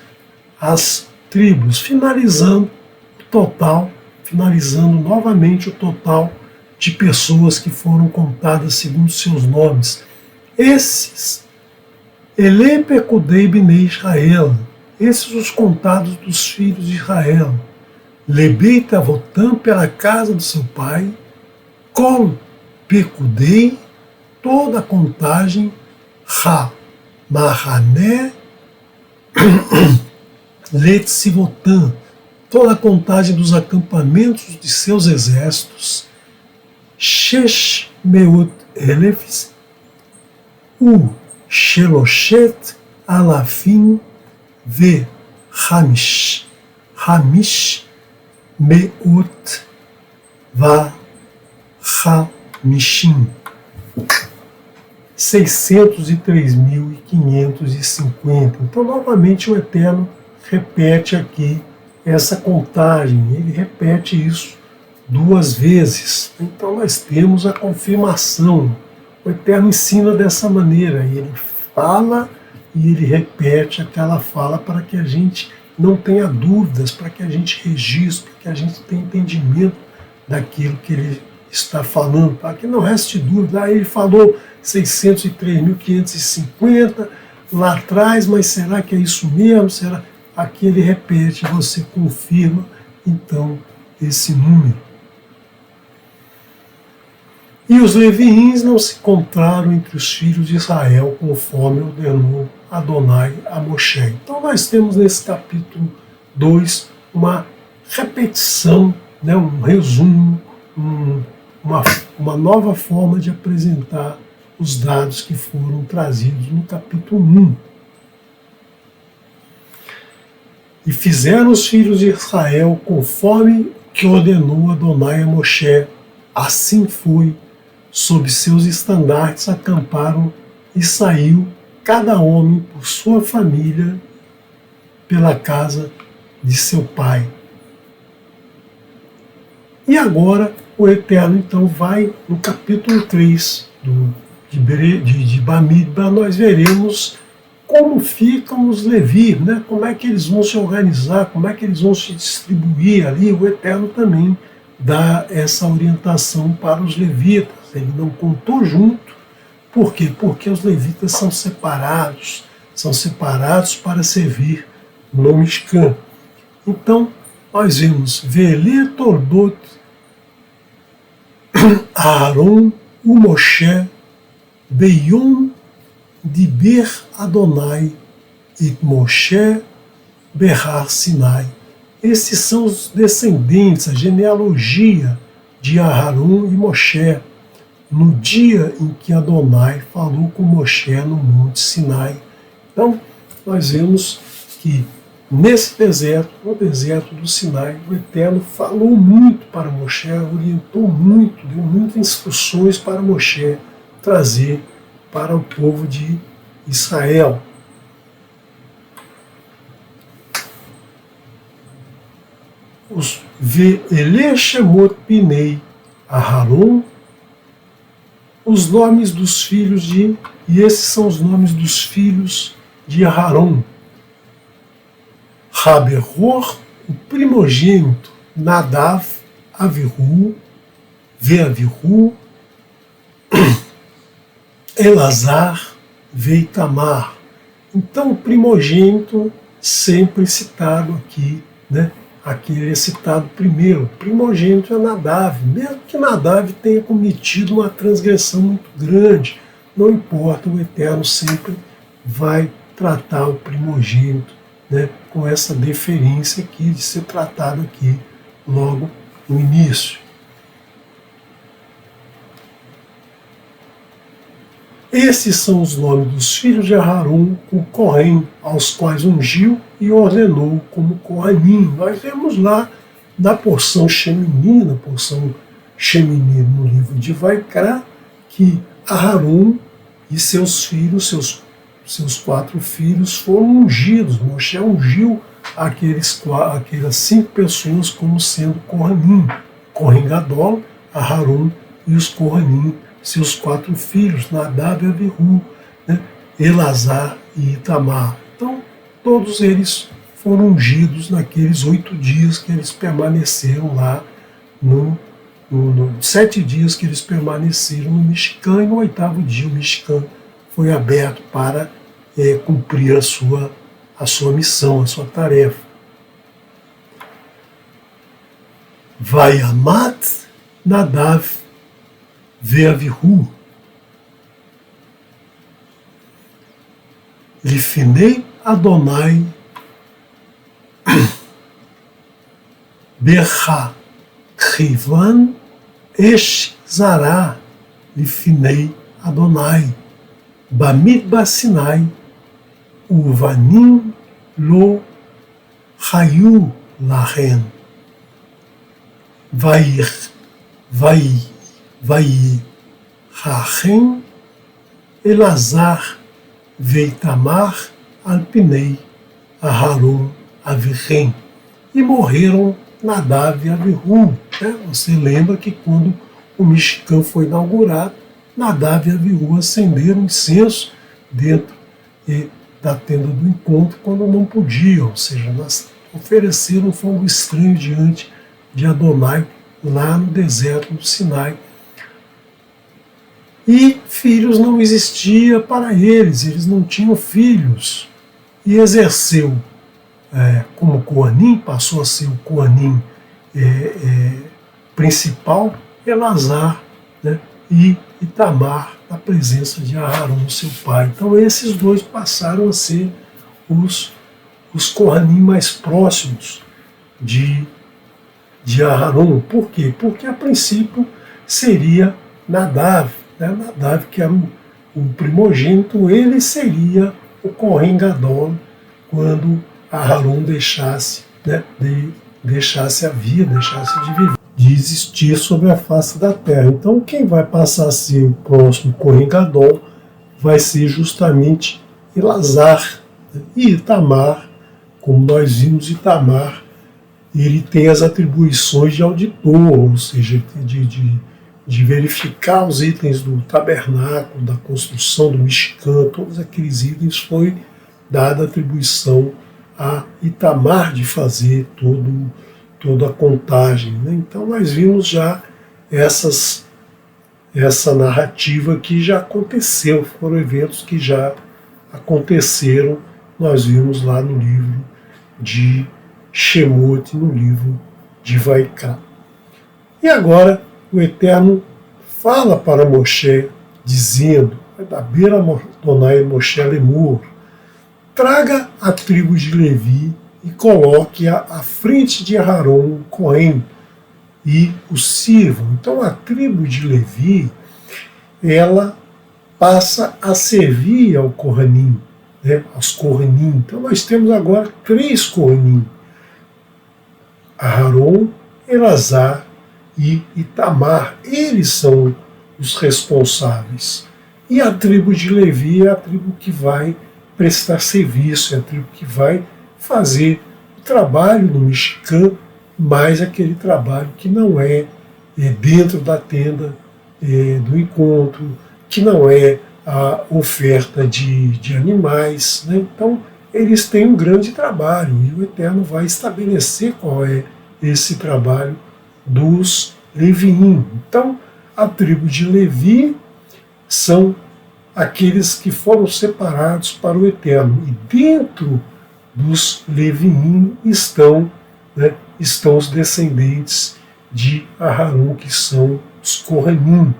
as tribos, finalizando novamente o total de pessoas que foram contadas segundo seus nomes. Esses, Ele Pekudei Bnei Israel, esses os contados dos filhos de Israel, Lebeit Avotam, pela casa do seu pai, Kol Pekudei, toda a contagem, Ha Mahané Letsivotam, toda a contagem dos acampamentos de seus exércitos, Shesh Meut Elefs, U Sheloshet Alafim Ve Hamish Meut Va Hamishim, 603.550. Então, novamente, o Eterno repete aqui essa contagem, ele repete isso 2 vezes. Então, nós temos a confirmação. O Eterno ensina dessa maneira, ele fala e ele repete aquela fala para que a gente não tenha dúvidas, para que a gente registre, para que a gente tenha entendimento daquilo que ele está falando, para que não reste dúvida. Ele falou 603.550 lá atrás, mas será que é isso mesmo? Será? Aqui ele repete, você confirma então esse número. E os leviíns não se encontraram entre os filhos de Israel, conforme ordenou Adonai a Moshe. Então nós temos nesse capítulo 2 uma repetição, um resumo, uma nova forma de apresentar os dados que foram trazidos no capítulo 1. E fizeram os filhos de Israel conforme que ordenou Adonai a Moshe. Assim foi, sob seus estandartes acamparam e saiu cada homem por sua família pela casa de seu pai. E agora o Eterno então vai no capítulo 3 de Bamidbar, nós veremos como ficam os Levi, como é que eles vão se organizar, como é que eles vão se distribuir ali. O Eterno também dá essa orientação para os levitas. Ele não contou junto. Por quê? Porque os levitas são separados para servir no Mishkan. Então, nós vemos Vele Toldot Aaron u Moshe Beyom Diber Adonai et Moshe Behar Sinai. Esses são os descendentes, a genealogia de Aharon e Moshe, no dia em que Adonai falou com Moshe no Monte Sinai, Então, nós vemos que nesse deserto, no deserto do Sinai, o Eterno falou muito para Moshe, orientou muito, deu muitas instruções para Moshe trazer para o povo de Israel. Os Ve'ele Shemot Pinei Aharon, os nomes dos filhos de, e esses são os nomes dos filhos de Aharon. Haberor, o primogênito, Nadav, Avihu, Veavihu, Elazar, Veitamar. Então o primogênito sempre citado aqui, né? Aqui ele é citado primeiro. O primogênito é Nadav, mesmo que Nadav tenha cometido uma transgressão muito grande, não importa, o Eterno sempre vai tratar o primogênito, né, com essa deferência aqui de ser tratado aqui logo no início. Esses são os nomes dos filhos de Aharon, o Cohen, aos quais ungiu e ordenou como Kohanim. Nós vemos lá na porção Shemini, no livro de Vaikra, que Aharon e seus filhos, seus 4 filhos, foram ungidos. Moshe ungiu aquelas 5 pessoas como sendo Kohanim. Kohen Gadol, Aharon e os Kohanim, seus 4 filhos, Nadav e Avihu, né? Elazar e Itamar. Então, todos eles foram ungidos naqueles 8 dias que eles permaneceram lá, 7 dias que eles permaneceram no Mishkan, e no 8º dia o Mishkan foi aberto para cumprir a sua missão, a sua tarefa. Vayamat Nadav Veavihu, Lifinei Adonai, Bercha Chivan Esh Zará, Lifinei Adonai, Bamidbar Sinai, Uvanim Lo Hayu Lahen, Vai Rachem, Elazar, Veitamar, Alpinei, Aharon, Avirem. E morreram Nadav e Avihu. Né? Você lembra que quando o Mishkan foi inaugurado, Nadav e Avihu acenderam incenso dentro da tenda do encontro quando não podiam, ou seja, ofereceram fogo estranho diante de Adonai lá no deserto do Sinai. E filhos não existia para eles não tinham filhos. E exerceu como Kohanim, passou a ser o Kohanim principal, Elazar, né, e Itamar, na presença de Aharon, seu pai. Então esses dois passaram a ser os Kohanim mais próximos de Aharon. Por quê? Porque a princípio seria Nadav, né? Nadav, que era o primogênito, ele seria o Kohen Gadol quando Aharon deixasse a vida, deixasse de existir sobre a face da terra. Então quem vai passar a ser o próximo Kohen Gadol vai ser justamente Elazar, né? E Itamar, como nós vimos, Itamar, ele tem as atribuições de auditor, ou seja, de verificar os itens do tabernáculo, da construção do Mishkan, todos aqueles itens foi dada atribuição a Itamar de fazer toda a contagem. Né? Então nós vimos já essa narrativa que já aconteceu, foram eventos que já aconteceram, nós vimos lá no livro de Shemot, no livro de Vaikra. E agora o Eterno fala para Moshe, dizendo: Daber Adonai Moshe Lemur, traga a tribo de Levi e coloque à frente de Aharon, o Cohen, e o sirvam. Então a tribo de Levi, ela passa a servir ao Kohanim, né, as Kohanim. Então nós temos agora 3 Kohanim: Aharon, Elazar e Itamar. Eles são os responsáveis. E a tribo de Levi é a tribo que vai prestar serviço, é a tribo que vai fazer o trabalho no Mishkan, mas aquele trabalho que não é dentro da tenda do encontro, que não é a oferta de animais, né? Então eles têm um grande trabalho e o Eterno vai estabelecer qual é esse trabalho dos Leviim. Então a tribo de Levi são aqueles que foram separados para o Eterno, e dentro dos Leviim estão os descendentes de Aharon, que são os Kohanim.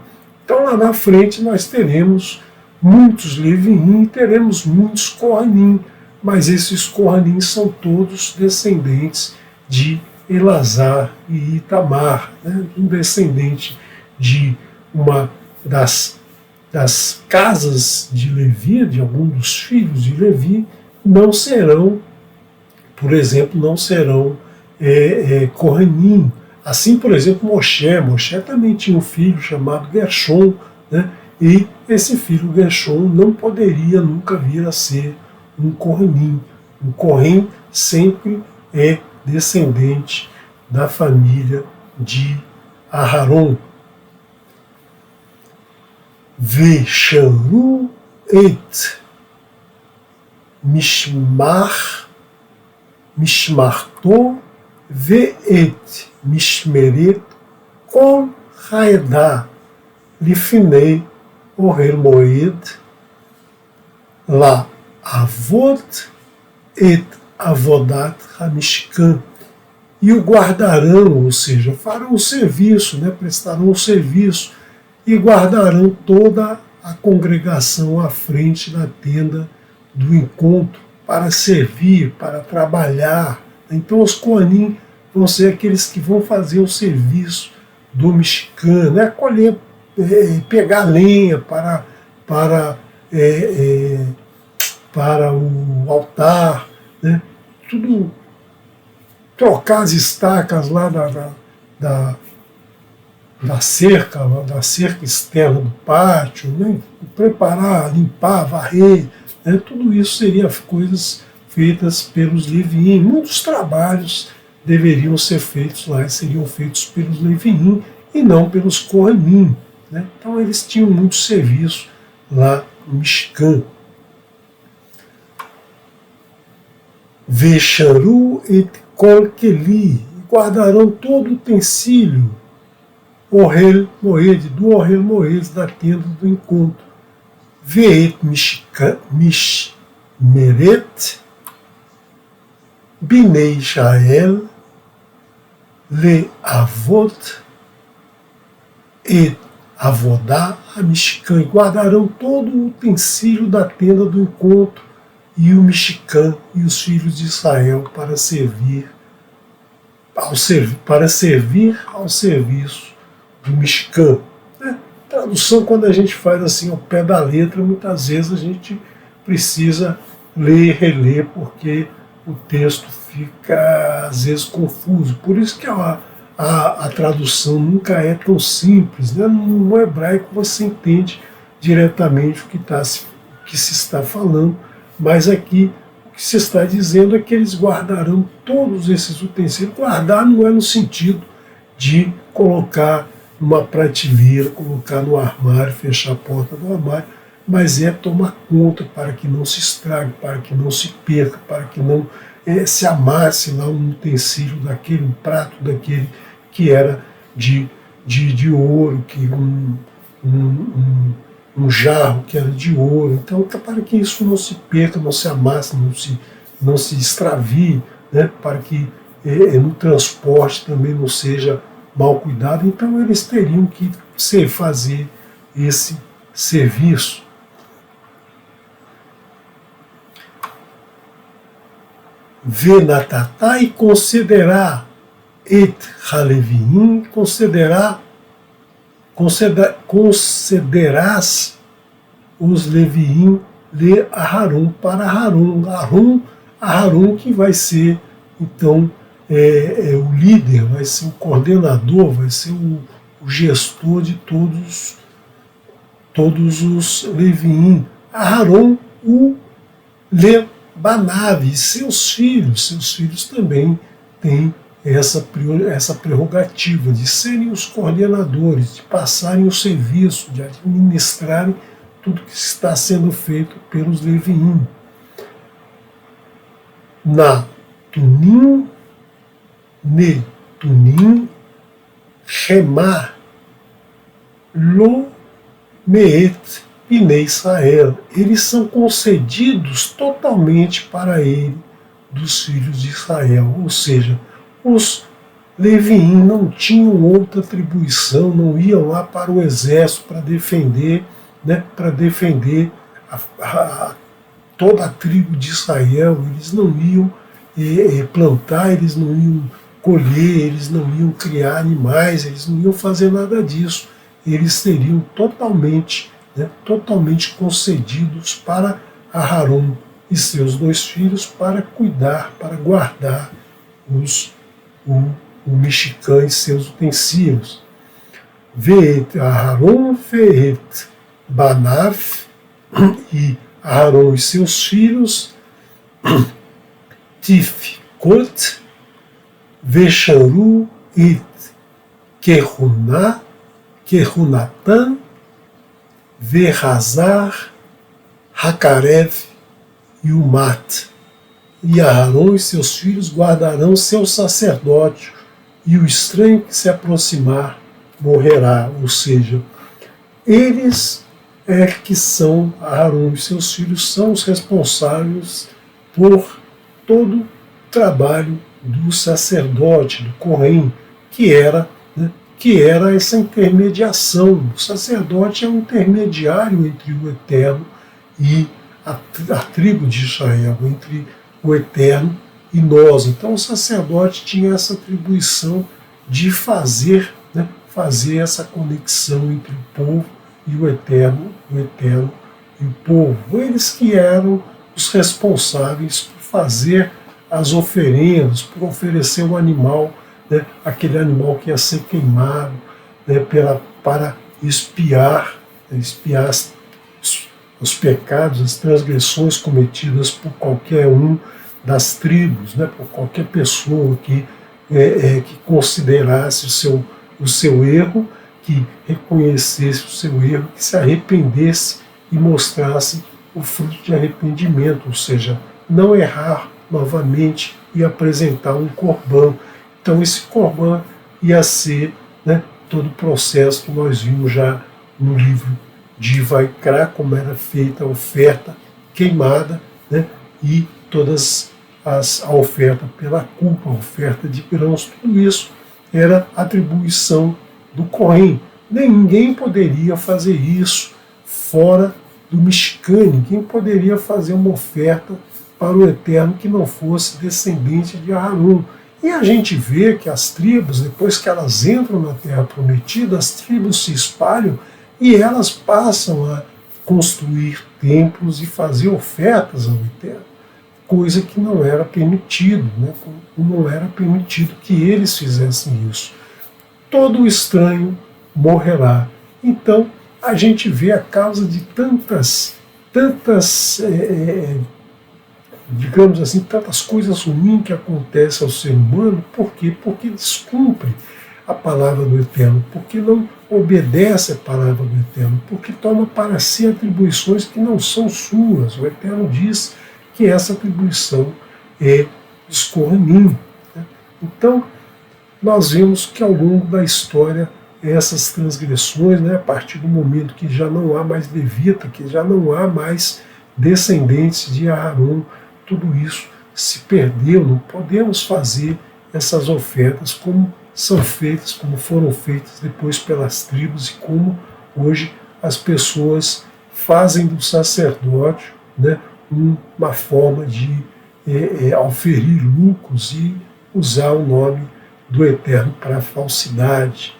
Então lá na frente nós teremos muitos Leviim e teremos muitos Kohanim, mas esses Kohanim são todos descendentes de Elazar e Itamar, né? Um descendente de uma das casas de Levi, de algum dos filhos de Levi, não serão, por exemplo, Kohanim. Assim, por exemplo, Moshe também tinha um filho chamado Gershom, né? E esse filho Gershom não poderia nunca vir a ser um Kohanim. Um Kohen sempre é descendente da família de Aharon. Vesharu et Mishmarto ve'et Mishmeret kol haedah lifnei Ohel Moed la avot et avodat hamishkan. E o guardarão, ou seja, farão o serviço, né, prestarão o serviço e guardarão toda a congregação à frente da tenda do encontro para servir, para trabalhar. Então os Kohanim vão ser aqueles que vão fazer o serviço do Mishkan, né, colher, pegar lenha para o altar, né, tudo, trocar as estacas lá da cerca externa do pátio, né, preparar, limpar, varrer, né, tudo isso seria coisas feitas pelos Leviim. Muitos trabalhos deveriam ser feitos lá, seriam feitos pelos Leviim e não pelos Kohanim, né? Então eles tinham muito serviço lá no Mishkan. Vesharu et kol keli, guardarão todo o utensílio Ohel Moed, do Ohel Moed, da tenda do encontro. Ve'et Mishmeret Binei Israel Le Avot et Avodá a Mishkan, e guardarão todo o utensílio da tenda do encontro e o Mishkan e os filhos de Israel para servir ao serviço do Mishkan. Tradução, quando a gente faz assim ao pé da letra, muitas vezes a gente precisa ler e reler, porque o texto fica às vezes confuso. Por isso que a tradução nunca é tão simples, né? No hebraico você entende diretamente o que se está falando, mas aqui o que se está dizendo é que eles guardarão todos esses utensílios. Guardar não é no sentido de colocar numa prateleira, colocar no armário, fechar a porta do armário, mas é tomar conta para que não se estrague, para que não se perca, para que não se amasse lá um utensílio daquele, um prato daquele que era de ouro, que um jarro que era de ouro. Então, para que isso não se perca, não se amasse, não se extravie, né, para que no transporte também não seja mal cuidado. Então eles teriam que fazer esse serviço. Venatatá, e considerar et Haleviim, considerás os Leviim le Aharon, para Aharon que vai ser, então, o líder, vai ser o coordenador, vai ser o gestor de todos os Leviim. Aharon, o le Banav, e seus filhos também têm essa prerrogativa de serem os coordenadores, de passarem o serviço, de administrarem tudo que está sendo feito pelos Leviim. Na Tunim, Ne Tunim, Shema, Lo Meet Bnei Israel. Eles são concedidos totalmente para ele dos filhos de Israel, ou seja, os Leviim não tinham outra atribuição, não iam lá para o exército para defender, toda a tribo de Israel. Eles não iam plantar, eles não iam colher, eles não iam criar animais, eles não iam fazer nada disso. Eles seriam totalmente concedidos para Aharon e seus 2 filhos para cuidar, para guardar o mexicã e seus utensílios. Veet Aharon Veet Banav, e Aharon e seus filhos, Tif Kot, Vesharu et Kehunatan, Verrazar, Hakarev e Umat. E Aharon e seus filhos guardarão seu sacerdócio, e o estranho que se aproximar morrerá. Ou seja, eles que são, Aharon e seus filhos, são os responsáveis por todo o trabalho do sacerdote, do Kohen, que era essa intermediação. O sacerdote é um intermediário entre o Eterno e a tribo de Israel, entre o Eterno e nós. Então o sacerdote tinha essa atribuição de fazer essa conexão entre o povo e o Eterno e o povo. Eles que eram os responsáveis por fazer as oferendas, por oferecer o animal, aquele animal que ia ser queimado, para expiar os pecados, as transgressões cometidas por qualquer um das tribos, por qualquer pessoa que considerasse o seu erro, que reconhecesse o seu erro, que se arrependesse e mostrasse o fruto de arrependimento, ou seja, não errar novamente e apresentar um corban. Então esse corban ia ser todo o processo que nós vimos já no livro de Vaikra, como era feita a oferta queimada, e todas a oferta pela culpa, a oferta de grãos, tudo isso era atribuição do Kohen. Ninguém poderia fazer isso fora do Mishkan, ninguém poderia fazer uma oferta para o Eterno que não fosse descendente de Aharon. E a gente vê que as tribos, depois que elas entram na Terra Prometida, as tribos se espalham e elas passam a construir templos e fazer ofertas ao Eterno, coisa que não era permitido, não era permitido que eles fizessem isso. Todo estranho morrerá. Então a gente vê a causa de tantas digamos assim, tantas coisas ruins que acontecem ao ser humano. Por quê? Porque descumpre a palavra do Eterno, porque não obedece a palavra do Eterno, porque toma para si atribuições que não são suas. O Eterno diz que essa atribuição é dos Kohanim. Então, nós vemos que ao longo da história essas transgressões, a partir do momento que já não há mais levita, que já não há mais descendentes de Aharon, tudo isso se perdeu. Não podemos fazer essas ofertas como são feitas, como foram feitas depois pelas tribos e como hoje as pessoas fazem do sacerdócio uma forma de auferir lucros e usar o nome do Eterno para a falsidade.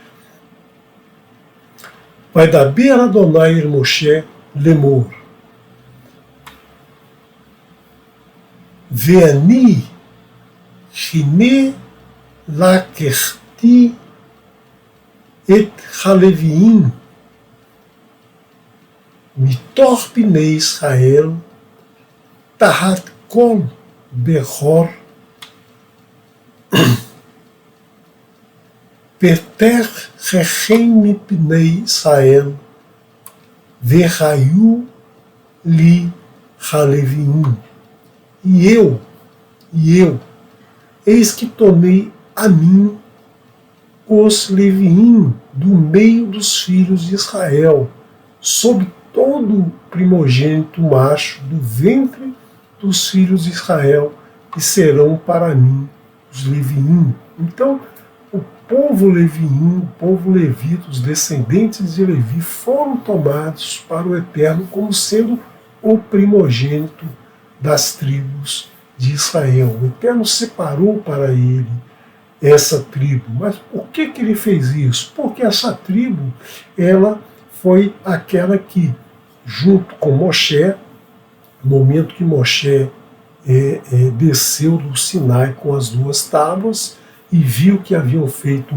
Vai dar Adonai el Moshe lemor. Veani Hine Lakerti et Haleviim Mitor Bnei Israel Tahat Kol Behor Peter Rechem Mipnei Israel Verrayu Li Haleviim. E eu, eis que tomei a mim os Leviim do meio dos filhos de Israel, sob todo primogênito macho do ventre dos filhos de Israel, e serão para mim os Leviim. Então, o povo Leviim, o povo levita, os descendentes de Levi, foram tomados para o Eterno como sendo o primogênito das tribos de Israel. O Eterno separou para ele essa tribo. Mas por que ele fez isso? Porque essa tribo, ela foi aquela que, junto com Moshe, no momento que Moshe desceu do Sinai com as 2 tábuas e viu que haviam feito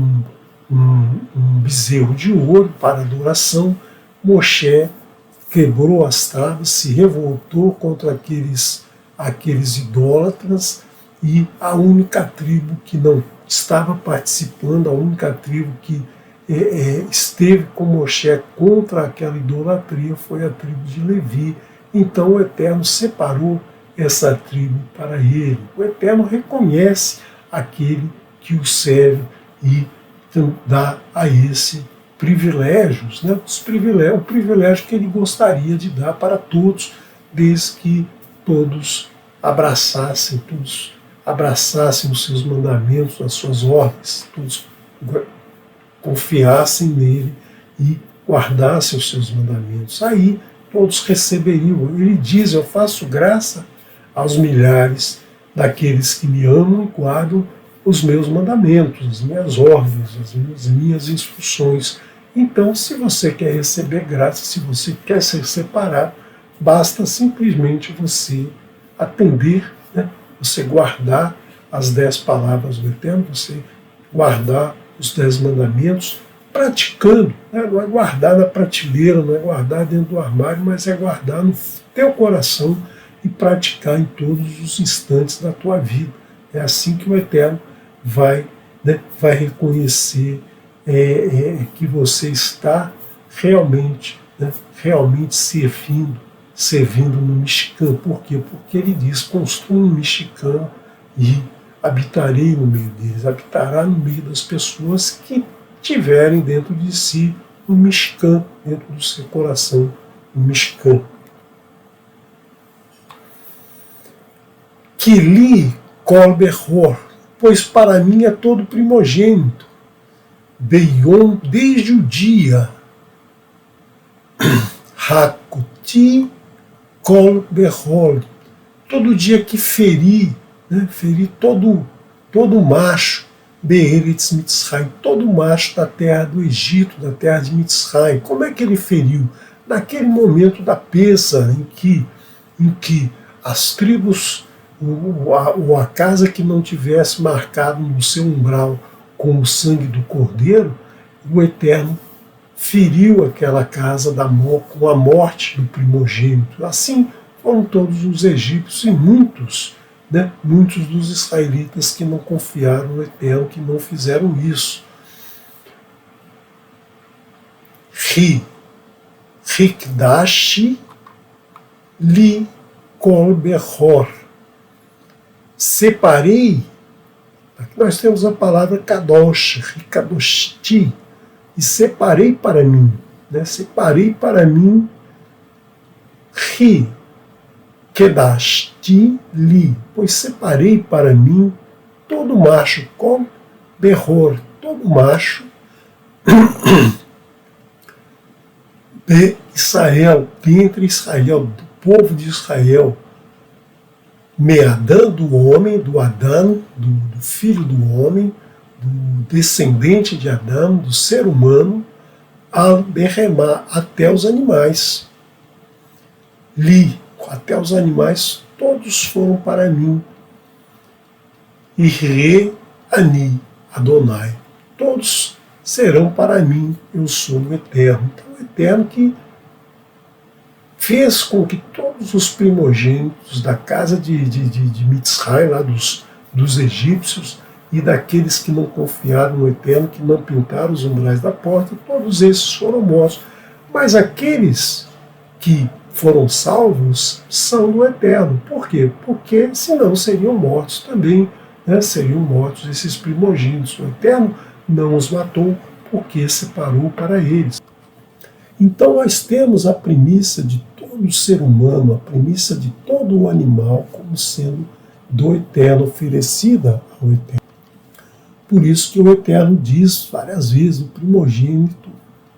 um bezerro de ouro para adoração, Moshe quebrou as tábuas, se revoltou contra aqueles idólatras, e a única tribo que não estava participando, a única tribo que esteve com Moshe contra aquela idolatria foi a tribo de Levi. Então o Eterno separou essa tribo para ele. O Eterno reconhece aquele que o serve e dá a esse privilégios, né? O privilégio que ele gostaria de dar para todos, desde que todos abraçassem os seus mandamentos, as suas ordens, todos confiassem nele e guardassem os seus mandamentos. Aí todos receberiam. Ele diz: eu faço graça aos milhares daqueles que me amam e guardam os meus mandamentos, as minhas ordens, as minhas instruções. Então, se você quer receber graça, se você quer ser separado, basta simplesmente você atender, né? Você guardar as 10 palavras do Eterno, você guardar os 10 mandamentos, praticando, né? Não é guardar na prateleira, não é guardar dentro do armário, mas é guardar no teu coração e praticar em todos os instantes da tua vida. É assim que o Eterno vai reconhecer que você está realmente servindo no Mishkan. Por quê? Porque ele diz: construa um Mishkan e habitarei no meio deles. Habitará no meio das pessoas que tiverem dentro de si um Mishkan, dentro do seu coração, um Mishkan. Kili kol behor, pois para mim é todo primogênito. Beion, desde o dia. Hakuti kol behor, todo dia que feri, né, feri todo macho, Be'eretz Mitzrayim, todo macho da terra do Egito, da terra de Mitzrayim. Como é que ele feriu? Naquele momento da Pesa, em que as tribos, ou a casa que não tivesse marcado no seu umbral com o sangue do cordeiro, o Eterno feriu aquela casa com a morte do primogênito. Assim foram todos os egípcios e muitos dos israelitas que não confiaram no Eterno, que não fizeram isso. Hikdashi li kol behor, separei. Aqui nós temos a palavra kadosh, hikadoshti, e separei para mim, separei para mim, kedashti li, pois separei para mim todo macho, com behor, todo macho de Israel, dentre Israel, do povo de Israel, Meadã, do homem, do Adão, do filho do homem, do descendente de Adão, do ser humano, al berremá, até os animais. Li, até os animais todos foram para mim. Irre ani Adonai. Todos serão para mim, eu sou o Eterno. Então, o Eterno que fez com que todos os primogênitos da casa de Mitzray, lá dos egípcios, e daqueles que não confiaram no Eterno, que não pintaram os umbrais da porta, todos esses foram mortos. Mas aqueles que foram salvos são do Eterno. Por quê? Porque senão seriam mortos também, né? Seriam mortos esses primogênitos. O Eterno não os matou porque separou para eles. Então nós temos a premissa de todo ser humano, a premissa de todo o animal como sendo do Eterno, oferecida ao Eterno. Por isso que o Eterno diz várias vezes, o primogênito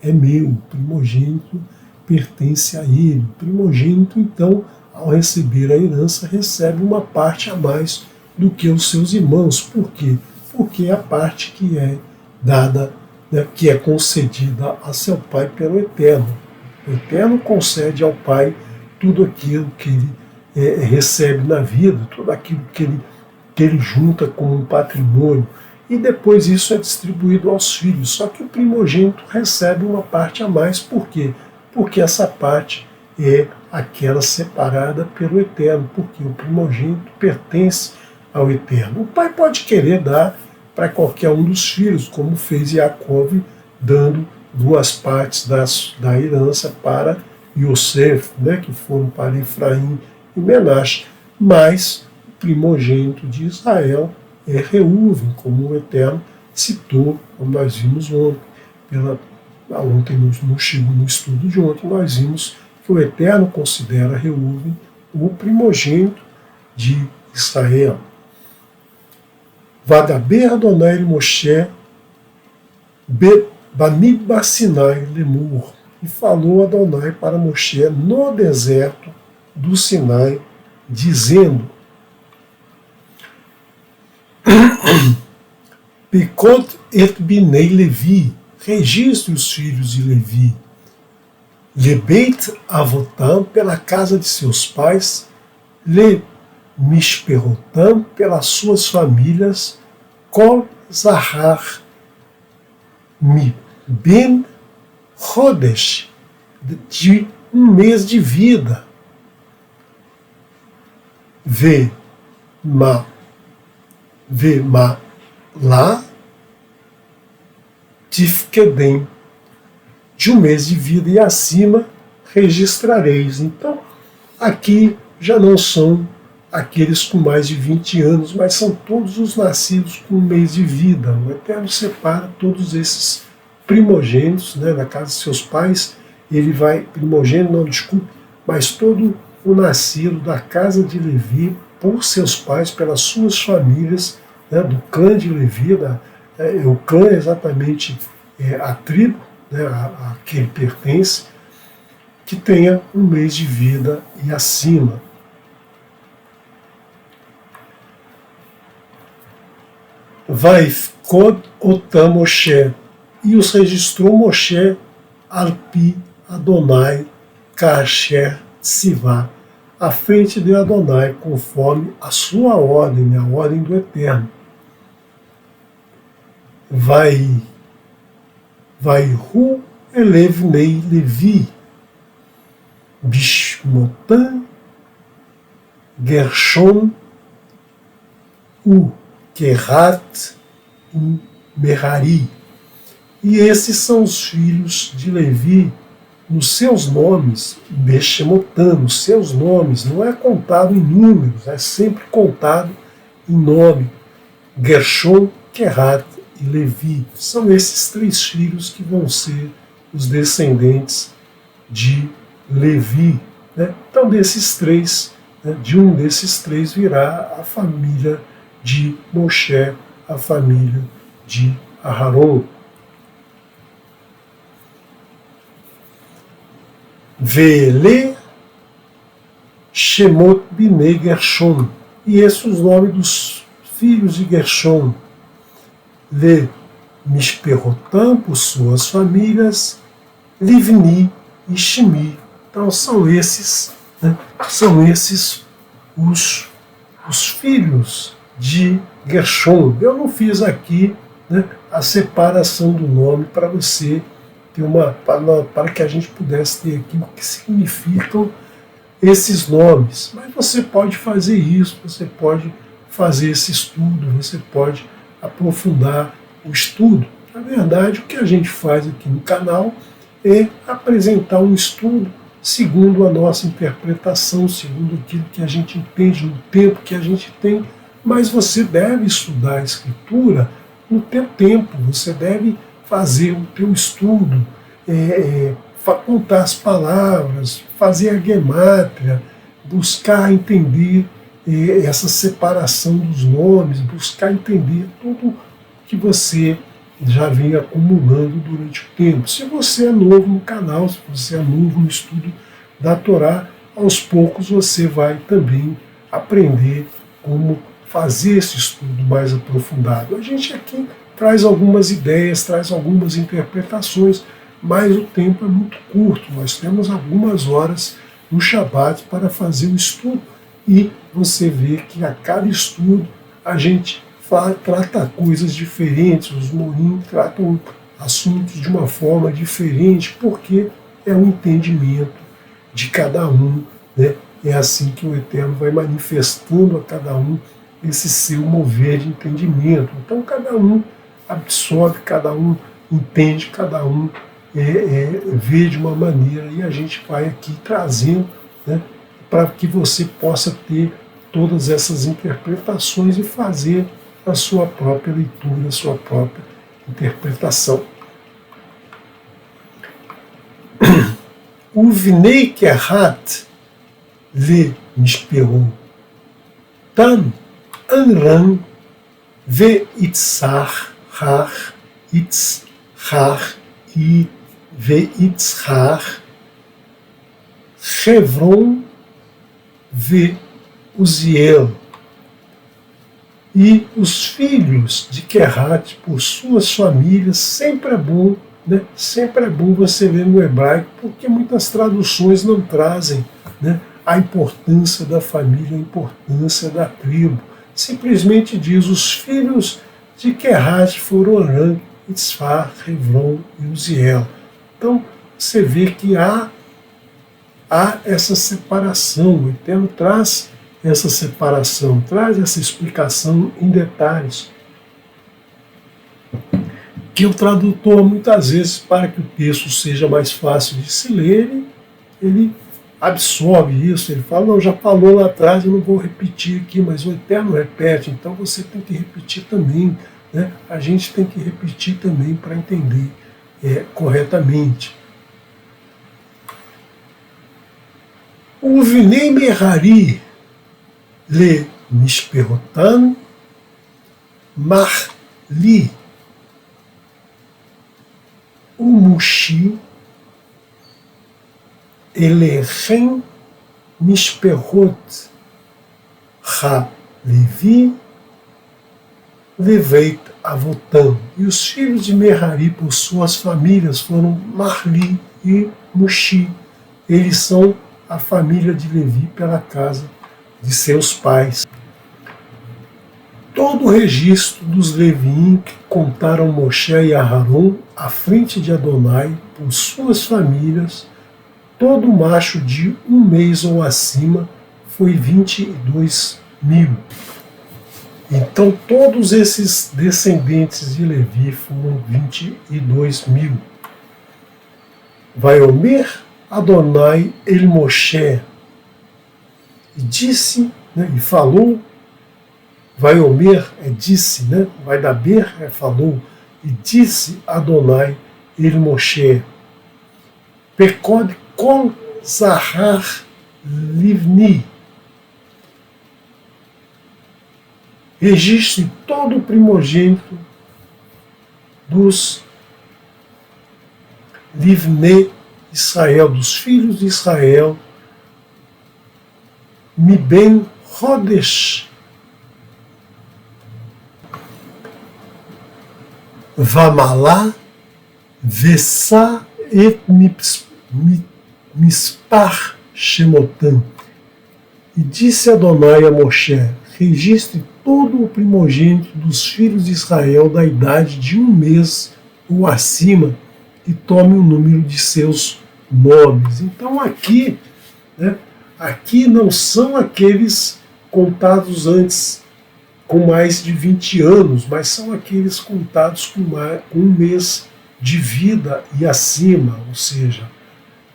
é meu, o primogênito pertence a ele. O primogênito, então, ao receber a herança, recebe uma parte a mais do que os seus irmãos. Por quê? Porque é a parte que é dada, né, que é concedida a seu pai pelo Eterno. O Eterno concede ao pai tudo aquilo que ele recebe na vida, tudo aquilo que ele junta como um patrimônio. E depois isso é distribuído aos filhos. Só que o primogênito recebe uma parte a mais. Por quê? Porque essa parte é aquela separada pelo Eterno, porque o primogênito pertence ao Eterno. O pai pode querer dar para qualquer um dos filhos, como fez Jacó, dando 2 partes da herança para Yosef, né, que foram para Efraim e Menaxe. Mas o primogênito de Israel é Reuven, como o Eterno citou, como nós vimos ontem. Ontem no estudo de ontem, nós vimos que o Eterno considera Reuven o primogênito de Israel. Vadaber Adonai el Moshe Bamidbar Sinai Lemur. E falou Adonai para Moshe no deserto do Sinai, dizendo: Pekot et Binei Levi, registre os filhos de Levi, Lebeit Avotam, pela casa de seus pais, Le Mishperotam, pelas suas famílias, Kol Zahar Mi Ben Chodesh, de um mês de vida, Ve Ma lá Tifkedem, de um mês de vida e acima registrareis. Então, aqui já não são aqueles com mais de 20 anos, mas são todos os nascidos com um mês de vida. O Eterno separa todos esses primogênitos, né, na casa de seus pais. Ele vai, primogênito, não, desculpe, mas todo o nascido da casa de Levi, por seus pais, pelas suas famílias, né, do clã de Levi. O clã é exatamente a tribo, né, a que ele pertence, que tenha um mês de vida e acima. Vaifkod otam Moshe, e os registrou Moshe Alpi Adonai Kasher Tzivá, à frente de Adonai, conforme a sua ordem, a ordem do Eterno. Vaihu elevnei Levi, Bishmotan, Gershon, Kehat e Merari. E esses são os filhos de Levi, nos seus nomes, Beshemotan, nos seus nomes, não é contado em números, é sempre contado em nome. Gershon, Kehat e Levi. São esses 3 filhos que vão ser os descendentes de Levi. Né? Então, desses 3, né, de um desses 3 virá a família de Moshe, a família de Aharon. Vele Shemot Binei Gershon. E esses os nomes dos filhos de Gershon. Le Mishperotam, por suas famílias, Livni e Shimi. Então são esses, né, são esses os filhos de Gershom. Eu não fiz aqui, né, a separação do nome para você ter para que a gente pudesse ter aqui o que significam esses nomes. Mas você pode fazer isso, você pode fazer esse estudo, você pode aprofundar o estudo. Na verdade, o que a gente faz aqui no canal é apresentar um estudo segundo a nossa interpretação, segundo aquilo que a gente entende no tempo que a gente tem, mas você deve estudar a Escritura no teu tempo, você deve fazer o teu estudo, contar as palavras, fazer a gemátria, buscar entender essa separação dos nomes, buscar entender tudo que você já vem acumulando durante o tempo. Se você é novo no canal, se você é novo no estudo da Torá, aos poucos você vai também aprender como fazer esse estudo mais aprofundado. A gente aqui traz algumas ideias, traz algumas interpretações, mas o tempo é muito curto. Nós temos algumas horas no Shabat para fazer o estudo e você vê que a cada estudo a gente trata coisas diferentes, os morim tratam assuntos de uma forma diferente, porque é um entendimento de cada um, né? É assim que o Eterno vai manifestando a cada um esse seu mover de entendimento. Então cada um absorve, cada um entende, cada um vê de uma maneira, e a gente vai aqui trazendo, né, para que você possa ter todas essas interpretações e fazer a sua própria leitura, a sua própria interpretação. Uvnei kehat le mishperu tan anran ve itzar har itzhar ve itzhar Chevron ve Uziel. E os filhos de Kehat, por suas famílias, sempre é bom, né? Sempre é bom você ler no hebraico, porque muitas traduções não trazem, né, a importância da família, a importância da tribo. Simplesmente diz: os filhos de Kehat foram Arã, Itzfar, Hevron e Uziel. Então você vê que há essa separação. O Eterno traz essa separação, traz essa explicação em detalhes, que o tradutor, muitas vezes, para que o texto seja mais fácil de se ler, ele absorve isso, ele fala: não, já falou lá atrás, eu não vou repetir aqui, mas o Eterno repete, então você tem que repetir também, né? A gente tem que repetir também para entender corretamente. O Vinei Merari le Mishperotan Marli o Mushi Elechem Mishperot Ha Levi Leveit Avotam. E os filhos de Merari, por suas famílias, foram Marli e Mushi. Eles são a família de Levi pela casa de seus pais. Todo o registro dos Leviim que contaram Moshe e Aharon à frente de Adonai por suas famílias, todo macho de 1 mês ou acima, foi 22.000. Então todos esses descendentes de Levi foram 22.000. Vaiomer Adonai el Moshe, e disse, né, e falou, Vaiomer disse, né, vai da ber falou, e disse Adonai el Moshe, Pekod kol zahar livni, registre todo o primogênito dos livne Israel, dos filhos de Israel, Miben Hodesh Vamalá Vessa et Mispar Shemotam, E disse Adonai a Moshe: registre todo o primogênito dos filhos de Israel da idade de 1 mês ou acima e tome o número de seus nomes. Então aqui, né, aqui não são aqueles contados antes com mais de 20 anos, mas são aqueles contados com 1 mês de vida e acima, ou seja,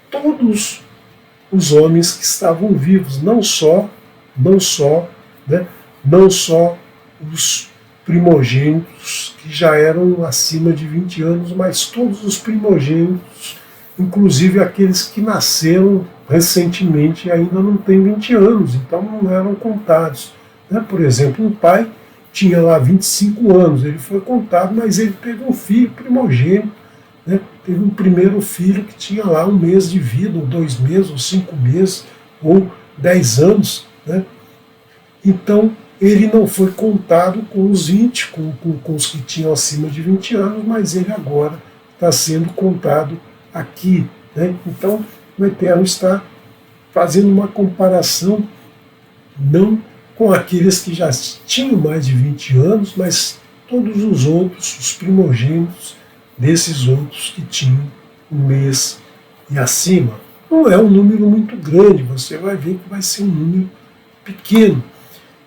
todos os homens que estavam vivos, não só os primogênitos que já eram acima de 20 anos, mas todos os primogênitos, inclusive aqueles que nasceram recentemente e ainda não têm 20 anos, então não eram contados. Por exemplo, um pai tinha lá 25 anos, ele foi contado, mas ele teve um filho primogênito, teve um primeiro filho que tinha lá 1 mês de vida, ou 2 meses, ou 5 meses, ou 10 anos. Então, ele não foi contado com os 20, com os que tinham acima de 20 anos, mas ele agora está sendo contado aqui. Então, o Eterno está fazendo uma comparação não com aqueles que já tinham mais de 20 anos, mas todos os outros, os primogênitos desses outros que tinham 1 mês e acima. Não é um número muito grande, você vai ver que vai ser um número pequeno.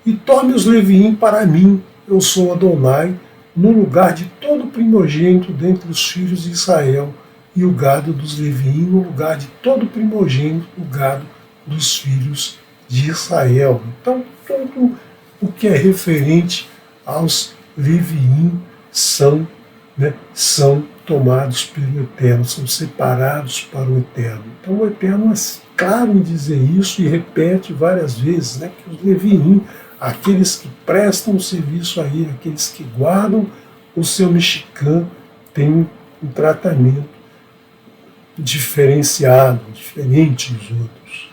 E tome os Leviim para mim, eu sou Adonai, no lugar de todo primogênito dentre os filhos de Israel, e o gado dos Leviim no lugar de todo primogênito, o gado dos filhos de Israel. Então, tudo o que é referente aos Leviim são tomados pelo Eterno, são separados para o Eterno. Então o Eterno é claro em dizer isso e repete várias vezes, que os Leviim, aqueles que prestam serviço a ele, aqueles que guardam o seu mexicã, têm um tratamento diferenciado, diferente dos outros.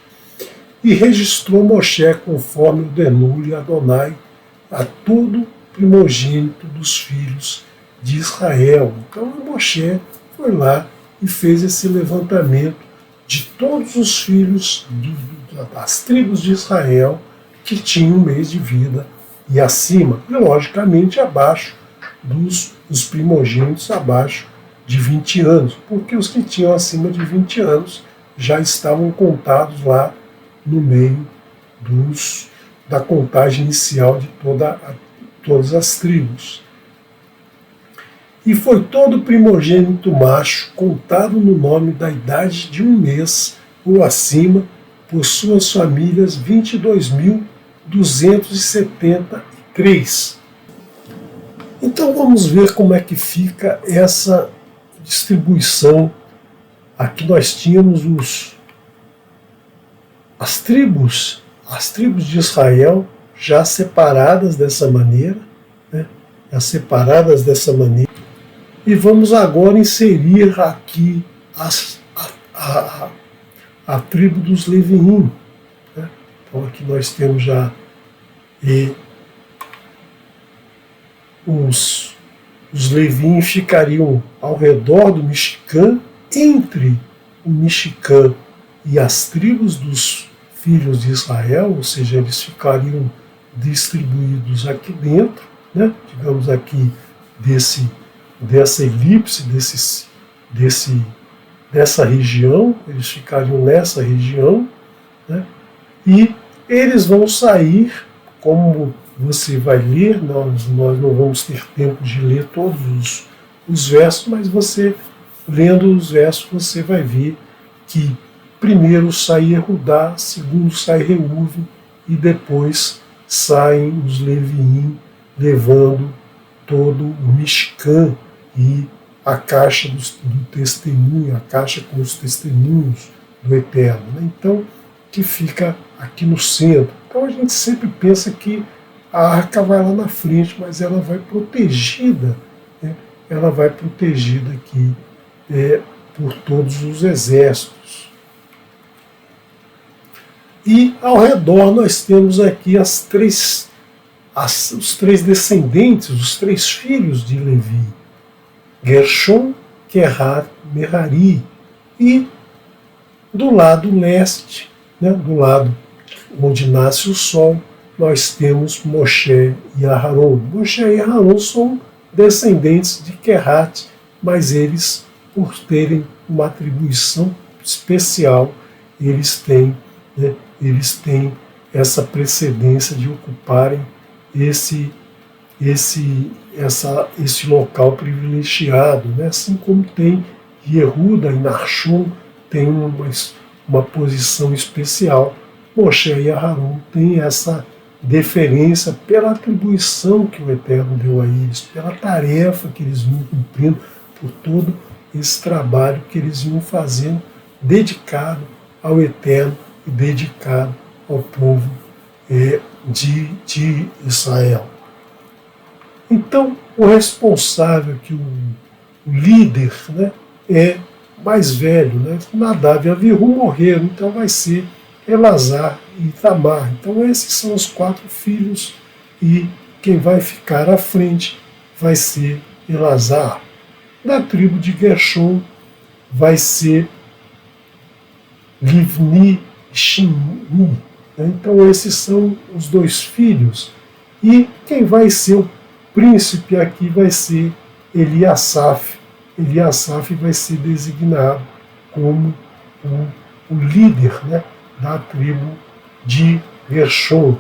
E registrou Moshe conforme ordenou-lhe Adonai a todo primogênito dos filhos de Israel. Então Moshe foi lá e fez esse levantamento de todos os filhos das tribos de Israel que tinham 1 mês de vida e acima, e logicamente abaixo dos primogênitos abaixo de 20 anos, porque os que tinham acima de 20 anos já estavam contados lá no meio da contagem inicial de todas as tribos. E foi todo primogênito macho contado no nome da idade de 1 mês ou acima, por suas famílias 22.273. Então vamos ver como é que fica essa distribuição. Aqui nós tínhamos as tribos de Israel já separadas dessa maneira, E vamos agora inserir aqui a tribo dos Leviim. Então aqui nós temos já os Leviim ficariam ao redor do Mexicã, entre o Mexicã e as tribos dos filhos de Israel, ou seja, eles ficariam distribuídos aqui dentro, digamos aqui dessa elipse, dessa região, eles ficariam nessa região, e eles vão sair, como você vai ler, nós não vamos ter tempo de ler todos os versos, mas você, lendo os versos, você vai ver que primeiro sai Yehudá, segundo sai Reuven, e depois saem os Leviim, levando todo o Mishkan e a caixa do testemunho, a caixa com os testemunhos do Eterno. Então, que fica aqui no centro. Então a gente sempre pensa que a arca vai lá na frente, mas ela vai protegida, ela vai protegida aqui por todos os exércitos. E ao redor nós temos aqui os três descendentes, os 3 filhos de Levi, Gershon, Quehat, Merari, e do lado leste, do lado onde nasce o sol, nós temos Moshe e Aharon. Moshe e Aharon são descendentes de Kehat, mas eles, por terem uma atribuição especial, eles têm essa precedência de ocuparem esse local privilegiado, né? Assim como tem Yehuda e Nachshon tem uma posição especial. Moshe e Aharon têm essa deferência pela atribuição que o Eterno deu a eles, pela tarefa que eles vinham cumprindo, por todo esse trabalho que eles iam fazendo, dedicado ao Eterno e dedicado ao povo de Israel. Então, o responsável, que o líder, né, é mais velho, né? Nadav e Avihu morreram, então vai ser Elazar e Itamar. Então esses são os 4 filhos e quem vai ficar à frente vai ser Elazar. Da tribo de Gershon vai ser Livni e Shimei. Então esses são os 2 filhos. E quem vai ser o príncipe aqui vai ser Eliasaf. Eliasaf vai ser designado como o líder, né, da tribo de Gershon.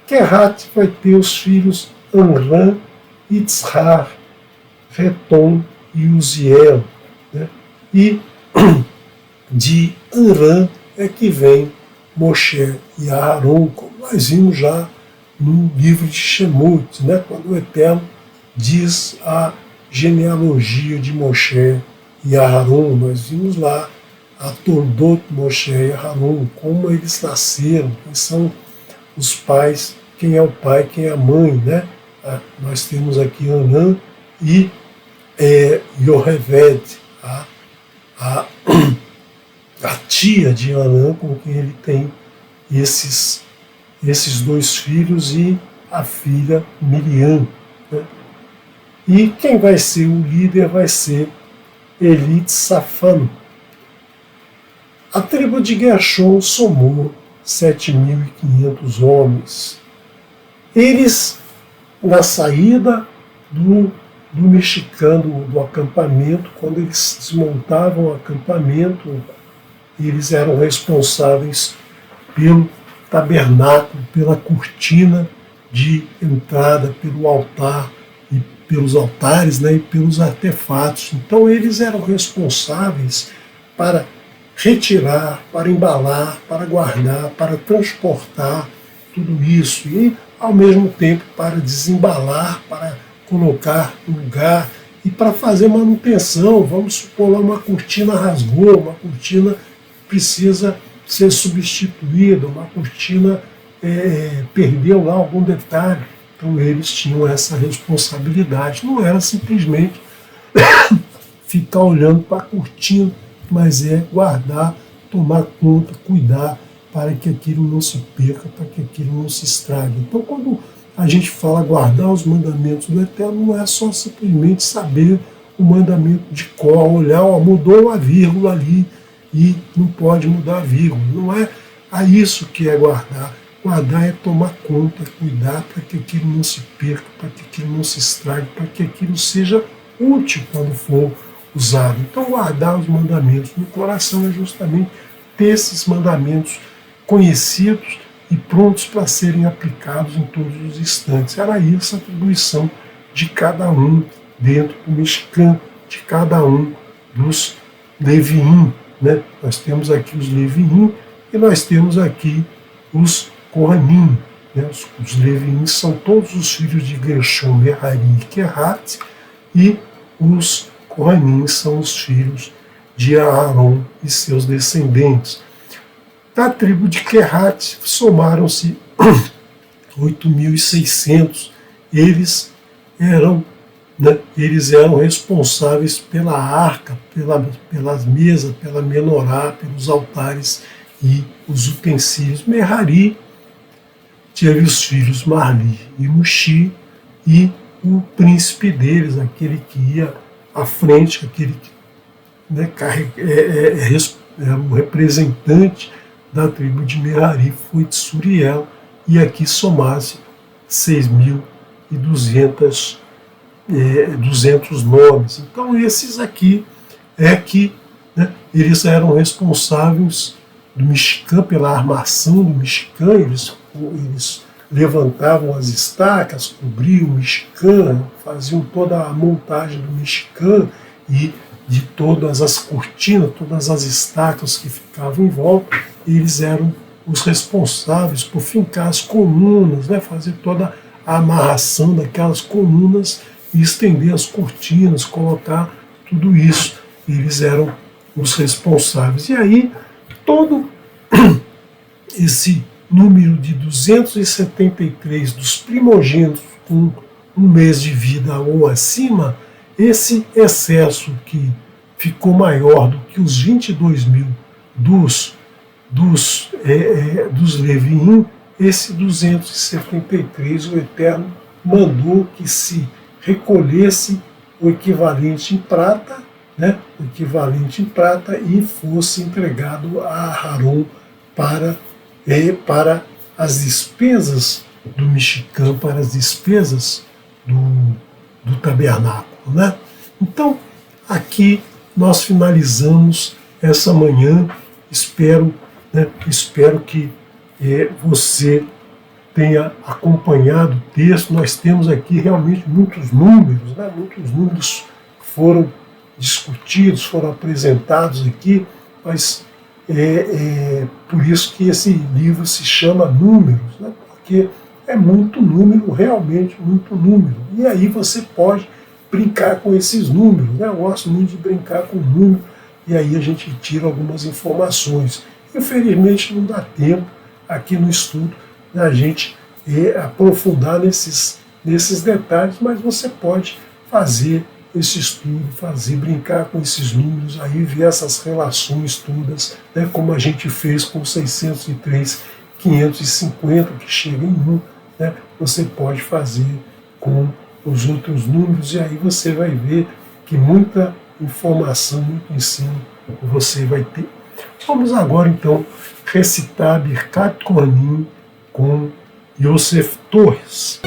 Kehat vai ter os filhos Amram, Itzhar, Reton e Uziel. Né? E de Amram é que vem Moshe e Aharon, como nós vimos já no livro de Shemot, né? Quando o Eterno diz a genealogia de Moshe e Aharon, nós vimos lá a Toldot Moshe e Aharon, como eles nasceram, quem são os pais, quem é o pai, quem é a mãe, né? Nós temos aqui Anã e Yoheved, a tia de Anã, com quem ele tem esses 2 filhos, e a filha Miriam. Né? E quem vai ser o líder vai ser Elitsafan. A tribo de Gershon somou 7.500 homens. Eles, na saída do mexicano do acampamento, quando eles desmontavam o acampamento, eles eram responsáveis pelo tabernáculo, pela cortina de entrada, pelo altar e pelos altares, né, e pelos artefatos. Então eles eram responsáveis para retirar, para embalar, para guardar, para transportar tudo isso e, ao mesmo tempo, para desembalar, para colocar no lugar e para fazer manutenção. Vamos supor lá, uma cortina rasgou, uma cortina precisa ser substituída, uma cortina perdeu lá algum detalhe. Então eles tinham essa responsabilidade. Não era simplesmente ficar olhando para a cortina, mas é guardar, tomar conta, cuidar, para que aquilo não se perca, para que aquilo não se estrague. Então, quando a gente fala guardar os mandamentos do Eterno, não é só simplesmente saber o mandamento de cor, olhar, mudou uma vírgula ali e não pode mudar a vírgula. Não é a isso que é guardar. Guardar é tomar conta, cuidar para que aquilo não se perca, para que aquilo não se estrague, para que aquilo seja útil quando for usado. Então, guardar os mandamentos no coração é justamente ter esses mandamentos conhecidos e prontos para serem aplicados em todos os instantes. Era isso a atribuição de cada um dentro do Mishkan, de cada um dos Leviim. Né? Nós temos aqui os Leviim e nós temos aqui os Kohanim. Né? Os Leviim são todos os filhos de Gershon, Merari e Kehat, e os Kohanim são os filhos de Aharon e seus descendentes. Da tribo de Kehat somaram-se 8.600. Eles eram responsáveis pela arca, pelas mesas, pela menorá, pelos altares e os utensílios. Merari teve os filhos Marli e Mushi, e o príncipe deles, aquele que ia à frente, aquele que era o representante da tribo de Merari foi Tsuriel, e aqui somasse 6.200 200 nomes. Então esses aqui né, eles eram responsáveis do Mexicã, pela armação do Mexicã, eles levantavam as estacas, cobriam o Mexicã, faziam toda a montagem do Mexicã e de todas as cortinas, todas as estacas que ficavam em volta, eles eram os responsáveis por fincar as colunas, né, fazer toda a amarração daquelas colunas e estender as cortinas, colocar tudo isso. Eles eram os responsáveis. E aí, todo esse número de 273 dos primogênitos com um mês de vida ou acima, esse excesso que ficou maior do que os 22.000 dos Leviim, esse 273, o Eterno mandou que se recolhesse o equivalente em prata, né, o equivalente em prata, e fosse entregado a Aharon para as despesas do Mexicã, para as despesas do tabernáculo, né? Então, aqui nós finalizamos essa manhã. Espero que você tenha acompanhado o texto. Nós temos aqui realmente muitos números, né? Muitos números foram discutidos, foram apresentados aqui, mas por isso que esse livro se chama Números, né? Porque é muito número, realmente muito número. E aí você pode brincar com esses números, né? Eu gosto muito de brincar com número, e aí a gente tira algumas informações. Infelizmente não dá tempo aqui no estudo da gente aprofundar nesses detalhes, mas você pode fazer esse estudo, brincar com esses números, aí ver essas relações todas, né, como a gente fez com 603, 550, que chega em 1, né, você pode fazer com os outros números, e aí você vai ver que muita informação, muito ensino você vai ter. Vamos agora então recitar Birkat Kohanim com Yosef Torres.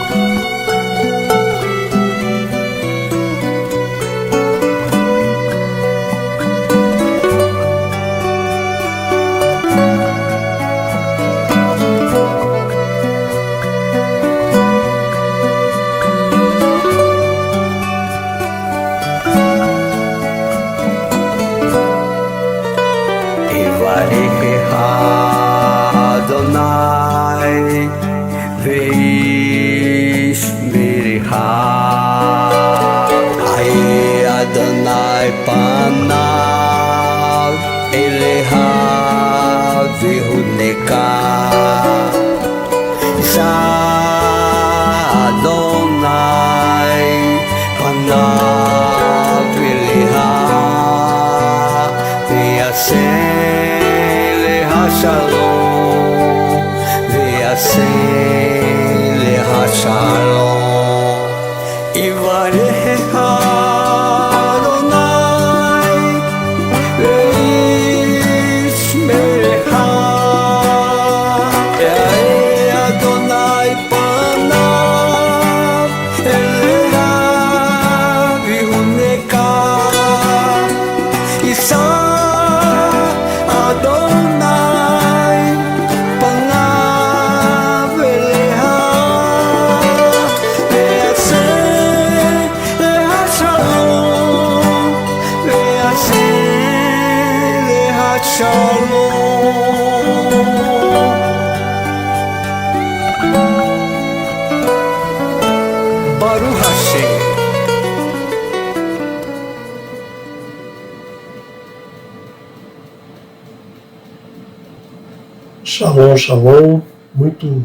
Shalom, shalom, muito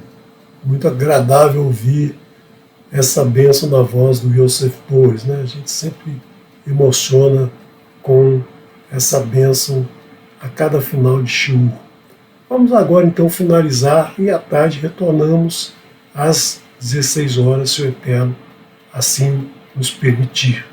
agradável ouvir essa bênção na voz do Yosef Torres, né? A gente sempre emociona com essa bênção a cada final de shiur. Vamos agora então finalizar, e à tarde retornamos às 16 horas, se o Eterno assim nos permitir.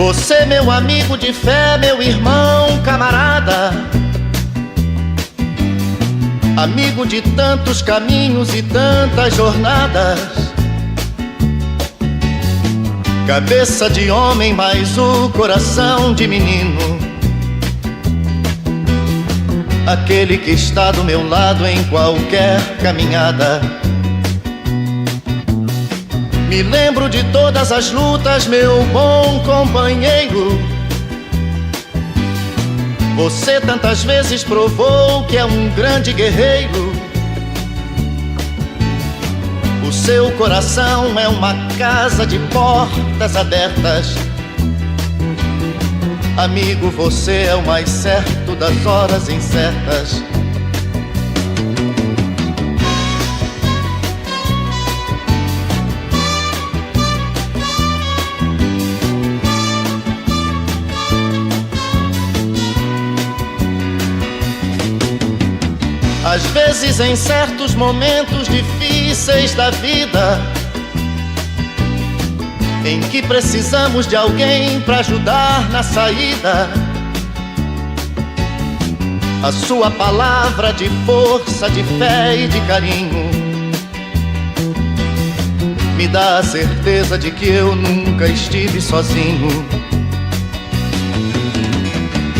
Você, meu amigo de fé, meu irmão, camarada, amigo de tantos caminhos e tantas jornadas, cabeça de homem, mas o coração de menino, aquele que está do meu lado em qualquer caminhada. Me lembro de todas as lutas, meu bom companheiro. Você tantas vezes provou que é um grande guerreiro. O seu coração é uma casa de portas abertas. Amigo, você é o mais certo das horas incertas. Às vezes, em certos momentos difíceis da vida, em que precisamos de alguém para ajudar na saída, a sua palavra de força, de fé e de carinho me dá a certeza de que eu nunca estive sozinho.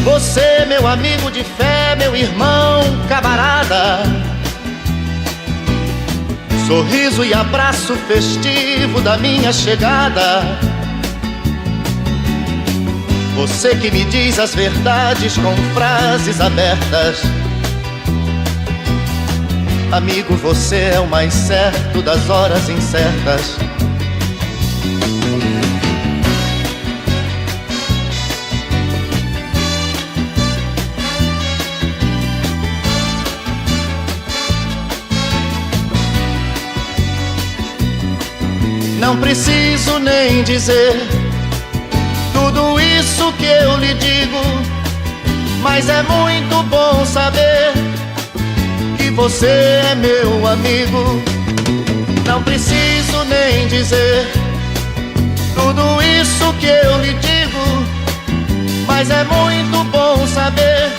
Você, meu amigo de fé, meu irmão, camarada, sorriso e abraço festivo da minha chegada. Você que me diz as verdades com frases abertas. Amigo, você é o mais certo das horas incertas. Não preciso nem dizer tudo isso que eu lhe digo, mas é muito bom saber que você é meu amigo. Não preciso nem dizer tudo isso que eu lhe digo, mas é muito bom saber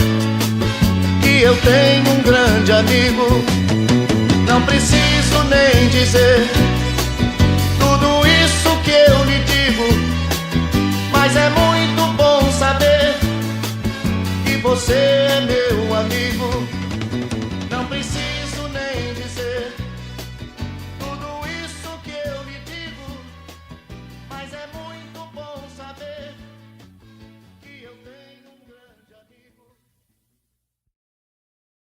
que eu tenho um grande amigo. Não preciso nem dizer tudo isso que eu lhe digo, mas é muito bom saber que você